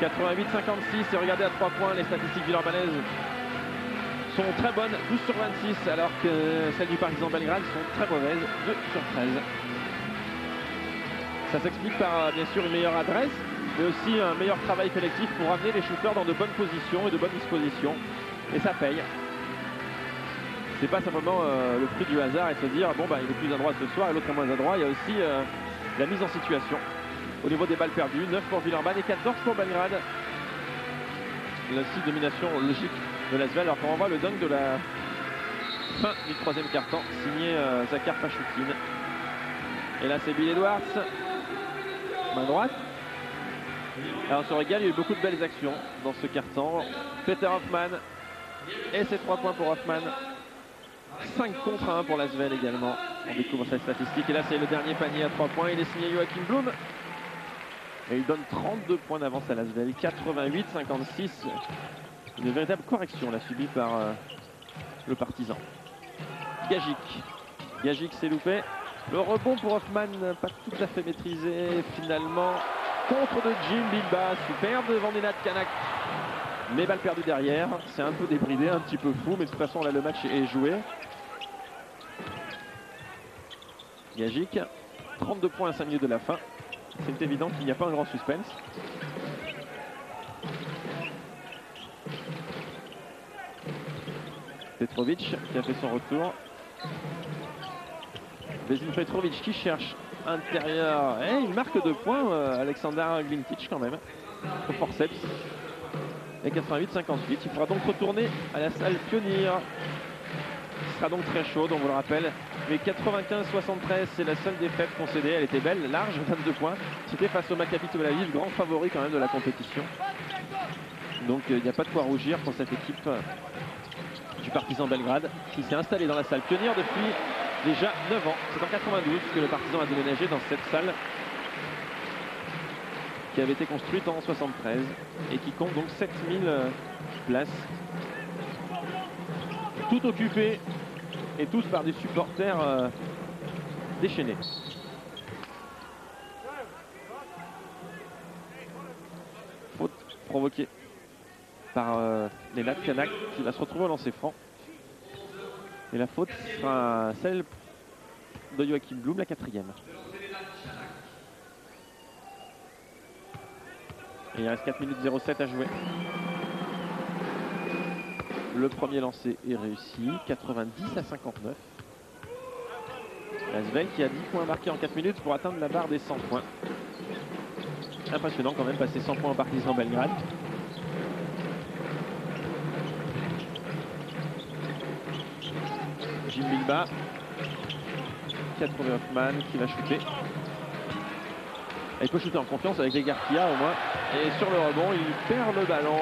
[SPEAKER 1] 88-56, et regardez à 3 points, les statistiques villeurbanaises sont très bonnes, 12 sur 26, alors que celles du Partizan Belgrade sont très mauvaises, 2 sur 13. Ça s'explique par bien sûr une meilleure adresse, mais aussi un meilleur travail collectif pour amener les shooters dans de bonnes positions et de bonnes dispositions, et ça paye. C'est pas simplement le fruit du hasard et de se dire bon bah il est plus adroit ce soir et l'autre est moins adroit, il y a aussi la mise en situation. Au niveau des balles perdues, 9 pour Villeurbanne et 14 pour Belgrade. Là aussi, domination logique de l'Asvel. Alors qu'on voit le dunk de la fin du troisième quart-temps, signé Zakhar Pachoutine. Et là, c'est Bill Edwards, main droite. Alors sur Régal, il y a eu beaucoup de belles actions dans ce quart-temps. Peter Hoffman, et ses 3 points pour Hoffman. 5 contre 1 pour l'Asvel également. On découvre cette statistique. Et là, c'est le dernier panier à 3 points. Il est signé Joachim Blum. Et il donne 32 points d'avance à l'Asvel, 88-56. Une véritable correction là subie par le Partizan. Gagic s'est loupé. Le rebond pour Hoffman, pas tout à fait maîtrisé finalement. Contre de Jim Bilba, super devant Nenad Kanak. Mais balle perdue derrière, c'est un peu débridé, un petit peu fou, mais de toute façon là le match est joué. Gagic, 32 points à 5 minutes de la fin. C'est évident qu'il n'y a pas un grand suspense. Petrovic qui a fait son retour. Vezin Petrovic qui cherche intérieur. Et il marque 2 points, Alexander Glintic quand même, au forceps. Et 88-58. Il faudra donc retourner à la salle Pionnier. Ce sera donc très chaude, on vous le rappelle. Mais 95-73, c'est la seule défaite concédée. Elle était belle, large, 22 points. C'était face au Maccabi Tel Aviv, grand favori quand même de la compétition. Donc il n'y a pas de quoi rougir pour cette équipe du Partizan Belgrade qui s'est installée dans la salle Pionnier depuis déjà 9 ans. C'est en 92 que le Partizan a déménagé dans cette salle qui avait été construite en 73 et qui compte donc 7000 places. Tout occupé et tous par des supporters déchaînés. Faute provoquée par Nenad Kanak qui va se retrouver au lancer franc. Et la faute sera celle de Joachim Blum, la 4e. Et il reste 4 minutes 07 à jouer. Le premier lancé est réussi, 90-59. L'Asvel qui a 10 points marqués en 4 minutes pour atteindre la barre des 100 points. Impressionnant quand même, passer 100 points en Partizan Belgrade. Jim Bilba qui a trouvé Hoffman qui va shooter. Il peut shooter en confiance avec les gardes qu'il y a au moins. Et sur le rebond, il perd le ballon,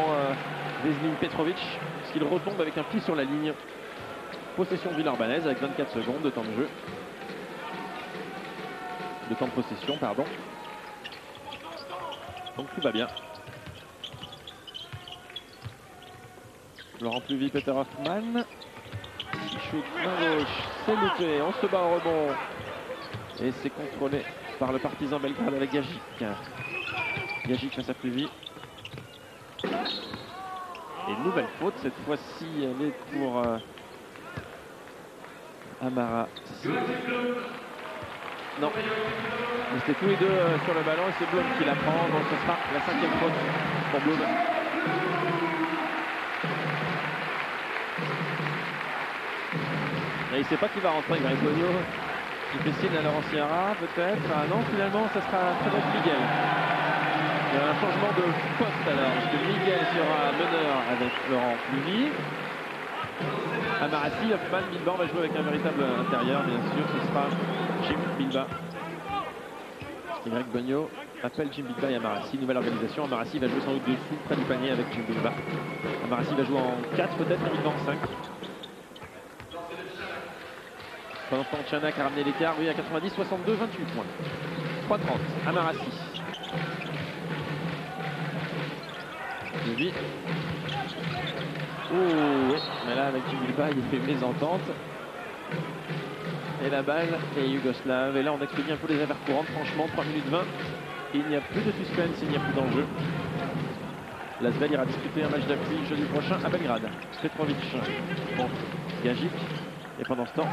[SPEAKER 1] Vezin Petrovic, parce qu'il retombe avec un pied sur la ligne. Possession villeurbannaise avec 24 secondes de temps de jeu. De temps de possession, pardon. Donc tout va bien. Laurent Pluvy, Peter Hoffman. Shoot main gauche, c'est loupé, on se bat au rebond. Et c'est contrôlé par le Partizan Belgrade avec Gagic. Gagic face à Pluvy. Et une nouvelle faute, cette fois-ci elle est pour Amara.
[SPEAKER 2] Non. Ils étaient tous les deux sur le ballon et c'est Blum qui la prend. Donc ce sera la 5e faute pour Blum. Et il ne sait pas qui va rentrer, Greg Bogno. Il fait signe à Laurent Sierra, peut-être. Ah non, finalement, ça sera Frédéric Miguel. Il y a un changement de poste alors, parce que Miguel sera meneur avec Laurent Cluny. Amarassi, Hoffman, Bilbao va jouer avec un véritable intérieur, bien sûr, ce sera Jim Bilbao. Et Greg Bogno appelle Jim Bilbao et Amarassi. Nouvelle organisation, Amarassi va jouer sans doute dessous, près du panier avec Jim Bilbao. Amarassi va jouer en 4 peut-être, et Bilbao en 5. Pendant ce temps, Tchanak a ramené l'écart, oui, à 90, 62, 28 points. 3-30, Amarassi. Levi. Oh, oui, mais là, avec Jim Bilbao, il fait mésentente. Et la balle est yougoslave. Et là, on expédie un peu les affaires courantes, franchement, 3 minutes 20. Il n'y a plus de suspense, il n'y a plus d'enjeu. L'Asvel ira disputer un match d'appui jeudi prochain à Belgrade. Petrovic contre Gagic. Et pendant ce temps,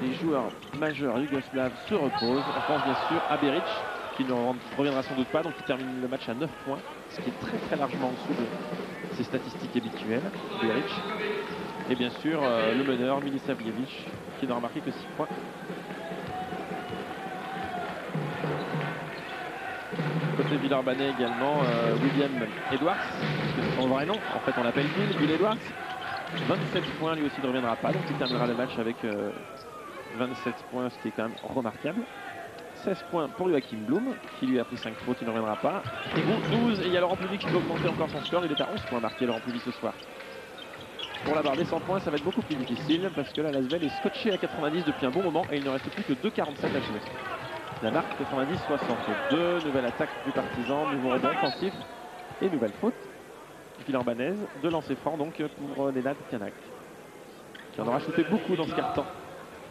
[SPEAKER 2] les joueurs majeurs yougoslaves se reposent. On pense bien sûr à Beric, qui ne reviendra sans doute pas, donc il termine le match à 9 points, ce qui est très très largement en dessous de ses statistiques habituelles. Beric. Et bien sûr, le meneur, Milisavljevic, qui n'aura marqué que 6 points. Côté Villeurbanais également, William Edwards, c'est son vrai nom, en fait on l'appelle Bill Edwards. 27 points, lui aussi ne reviendra pas, donc il terminera le match avec 27 points, ce qui est quand même remarquable. 16 points pour Joachim Blum, qui lui a pris 5 fautes, il ne reviendra pas. Et 12, et il y a Laurent Pluvy qui peut augmenter encore son score, il est à 11 points marqué Laurent Pluvy ce soir. Pour la barre des 100 points, ça va être beaucoup plus difficile, parce que là l'Asvel est scotché à 90 depuis un bon moment, et il ne reste plus que 2,47 à jouer. La marque 90-62, nouvelle attaque du Partizan, nouveau rebond offensif et nouvelle faute villeurbannaise de lancer franc donc pour Nenad Tchanak, qui en aura shooté beaucoup dans ce quart-temps.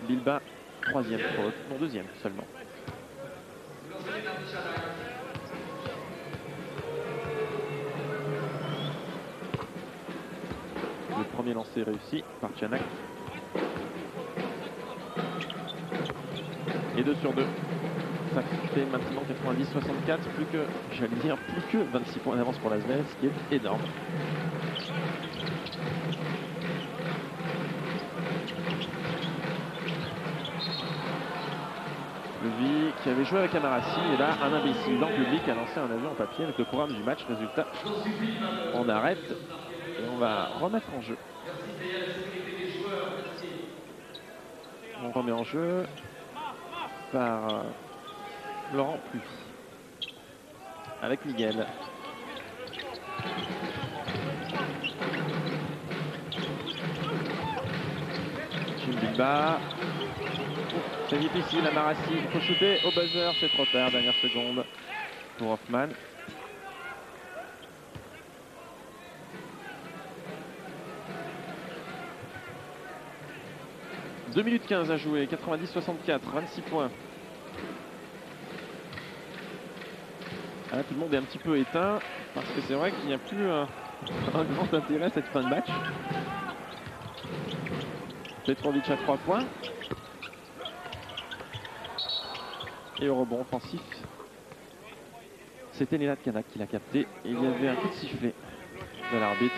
[SPEAKER 2] Bilbao, 3e faute, non 2e seulement. Le premier lancer réussi par Tchanak. Et 2 sur 2. Ça fait maintenant 90-64, plus que 26 points d'avance pour l'Asvel, ce qui est énorme. Levi qui avait joué avec Amarassi, et là un imbécile dans le public a lancé un avion en papier avec le programme du match. Résultat, on arrête et on va remettre en jeu. On remet en jeu par Laurent Pluvy avec Miguel. Jim Bilbao. C'est difficile, Amarassi. Il faut shooter au buzzer, c'est trop tard. Dernière seconde pour Hoffman. « 2 minutes 15 à jouer, 90-64, 26 points. » Ah, tout le monde est un petit peu éteint, parce que c'est vrai qu'il n'y a plus un grand intérêt à cette fin de match. Petrovic à 3 points. Et au rebond offensif, c'était Nenad Tchanak qui l'a capté. Et il y avait un coup de sifflet de l'arbitre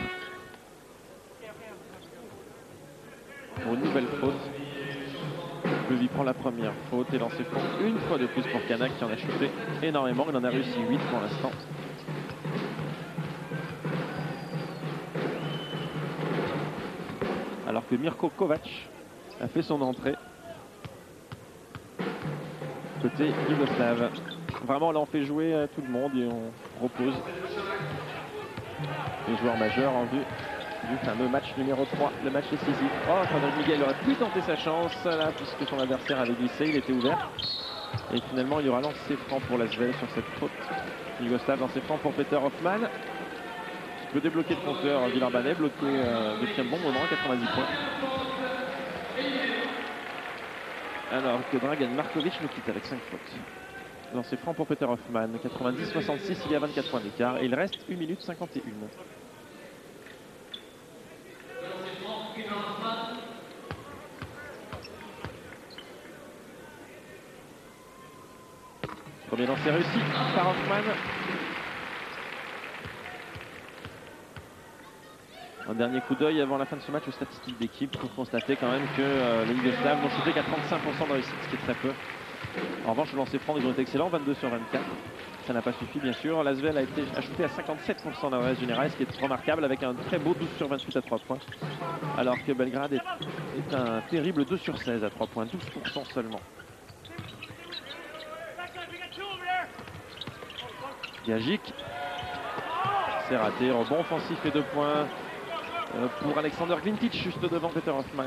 [SPEAKER 2] pour une nouvelle faute. Levi prend la première faute et lancé franc une fois de plus pour Tchanak, qui en a shooté énormément. Il en a réussi 8 pour l'instant. Alors que Mirko Kovac a fait son entrée côté yougoslave. Vraiment là on fait jouer tout le monde et on repose les joueurs majeurs en vue du fameux match numéro 3, le match décisif. Oh, Frédéric Miguel aurait pu tenter sa chance là, puisque son adversaire avait glissé, il était ouvert. Et finalement il y aura lancé franc pour l'Asvel sur cette faute yougoslave. Lancé franc pour Peter Hoffman, qui peut débloquer le compteur Villeurbanais, bloqué depuis un bon moment, 90 points. Alors que Dragan Markovic nous quitte avec 5 fautes. Lancé franc pour Peter Hoffman, 90-66, il y a 24 points d'écart et il reste 1 minute 51.
[SPEAKER 1] Premier lancer réussi par Hoffman. Un dernier coup d'œil avant la fin de ce match aux statistiques d'équipe pour constater quand même que les Yougoslaves n'ont shooté qu'à 35% de réussite, ce qui est très peu. En revanche, le lancer franc, ils ont été excellents, 22 sur 24. Ça n'a pas suffi, bien sûr. L'Asvel a shooté à 57% d'adresse générale, ce qui est remarquable, avec un très beau 12 sur 28 à 3 points. Alors que Belgrade est un terrible 2 sur 16 à 3 points, 12% seulement. Gagic, c'est raté, rebond offensif et 2 points pour Alexander Glintic, juste devant Peter Hoffman.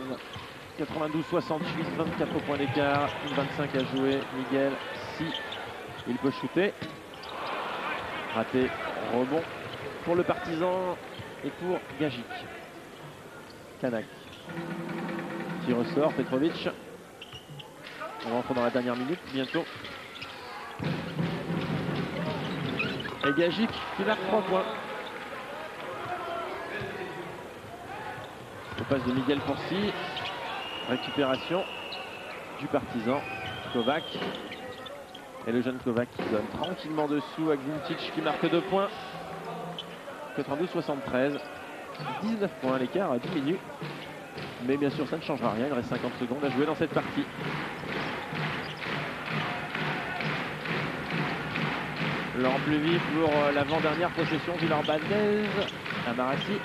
[SPEAKER 1] 92-68, 24 points d'écart, 25 à jouer. Miguel, si il peut shooter. Raté, rebond pour le Partizan et pour Gagic. Kanak qui ressort, Petrovic. On rentre dans la dernière minute bientôt. Et Gagic qui marque 3 points. Le passe de Miguel Porci. Récupération du Partizan. Kovac. Et le jeune Kovac qui donne tranquillement dessous à Glintic qui marque 2 points. 92-73. 19 points, l'écart diminue. Mais bien sûr ça ne changera rien, il reste 50 secondes à jouer dans cette partie. Laurent Pluvy pour l'avant-dernière possession. Villeurbanne, Amarassi,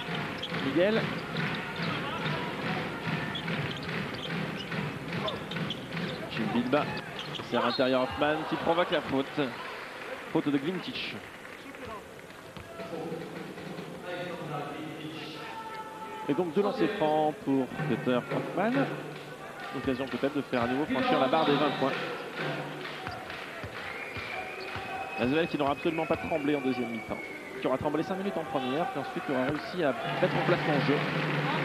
[SPEAKER 1] Miguel. Jim Bilba, c'est à l'intérieur Hoffman qui provoque la faute. Faute de Glintic. Et donc 2 lancers francs pour Peter Hoffman. Occasion peut-être de faire à nouveau franchir la barre des 20 points. L'Asvel qui n'aura absolument pas tremblé en deuxième mi-temps. Qui aura tremblé 5 minutes en première, puis ensuite qui aura réussi à mettre en place son jeu,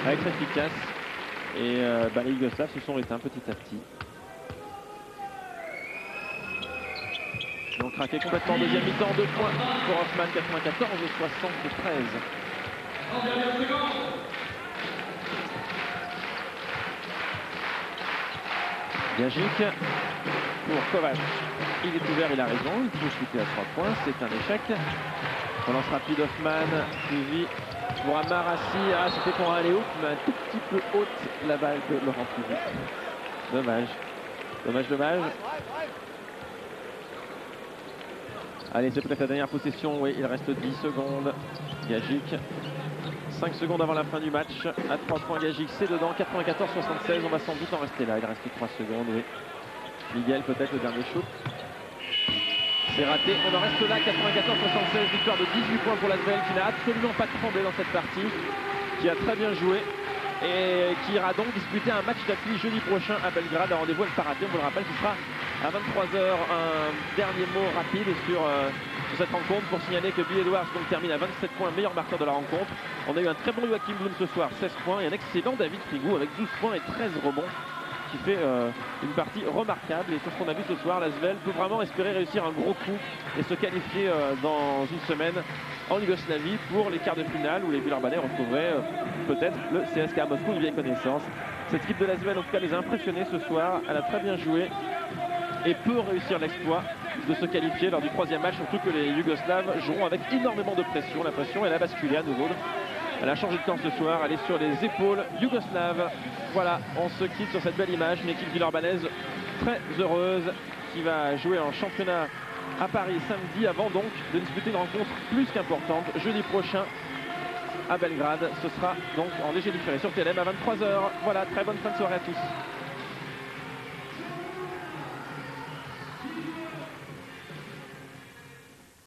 [SPEAKER 1] à être efficace. Et les Yougoslaves se sont éteints petit à petit. Ils ont craqué complètement en deuxième mi-temps, 2 points pour Hoffman, 94-73. Gagic pour Kovac. Il est ouvert, il a raison, il faut shooter à 3 points, c'est un échec. Relance rapide Hoffman, suivi pour Amarassi. Ah, c'était pour un alley-oop, mais un tout petit peu haute la balle de Laurent Pluvy. Dommage, dommage, dommage. Allez, c'est peut-être la dernière possession, oui, il reste 10 secondes. Gagic, 5 secondes avant la fin du match, à 3 points Gagic, c'est dedans, 94-76, on va sans doute en rester là, il reste 3 secondes, oui. Miguel peut-être le dernier shoot. C'est raté, on en reste là, 94-76, victoire de 18 points pour l'Asvel qui n'a absolument pas tremblé dans cette partie, qui a très bien joué et qui ira donc disputer un match d'appui jeudi prochain à Belgrade, à rendez-vous avec Paraté, on vous le rappelle, ce sera à 23 h. Un dernier mot rapide sur cette rencontre pour signaler que Bill Edwards donc termine à 27 points, meilleur marqueur de la rencontre. On a eu un très bon Joachim Bloom ce soir, 16 points, et un excellent David Frigou avec 12 points et 13 rebonds, qui fait une partie remarquable. Et sur ce qu'on a vu ce soir, l'Asvel peut vraiment espérer réussir un gros coup et se qualifier dans une semaine en Yougoslavie pour les quarts de finale où les Villeurbanais retrouveraient peut-être le CSKA Moscou, une vieille connaissance. Cette équipe de l'Asvel en tout cas les a impressionnés ce soir, elle a très bien joué et peut réussir l'exploit de se qualifier lors du 3e match, surtout que les Yougoslaves joueront avec énormément de pression. La pression elle a basculé à nouveau. Elle a changé de camp ce soir, elle est sur les épaules yougoslaves. Voilà, on se quitte sur cette belle image, une équipe villeurbannaise très heureuse qui va jouer en championnat à Paris samedi avant donc de disputer une rencontre plus qu'importante jeudi prochain à Belgrade. Ce sera donc en léger différé sur TLM à 23 h. Voilà, très bonne fin de soirée à tous.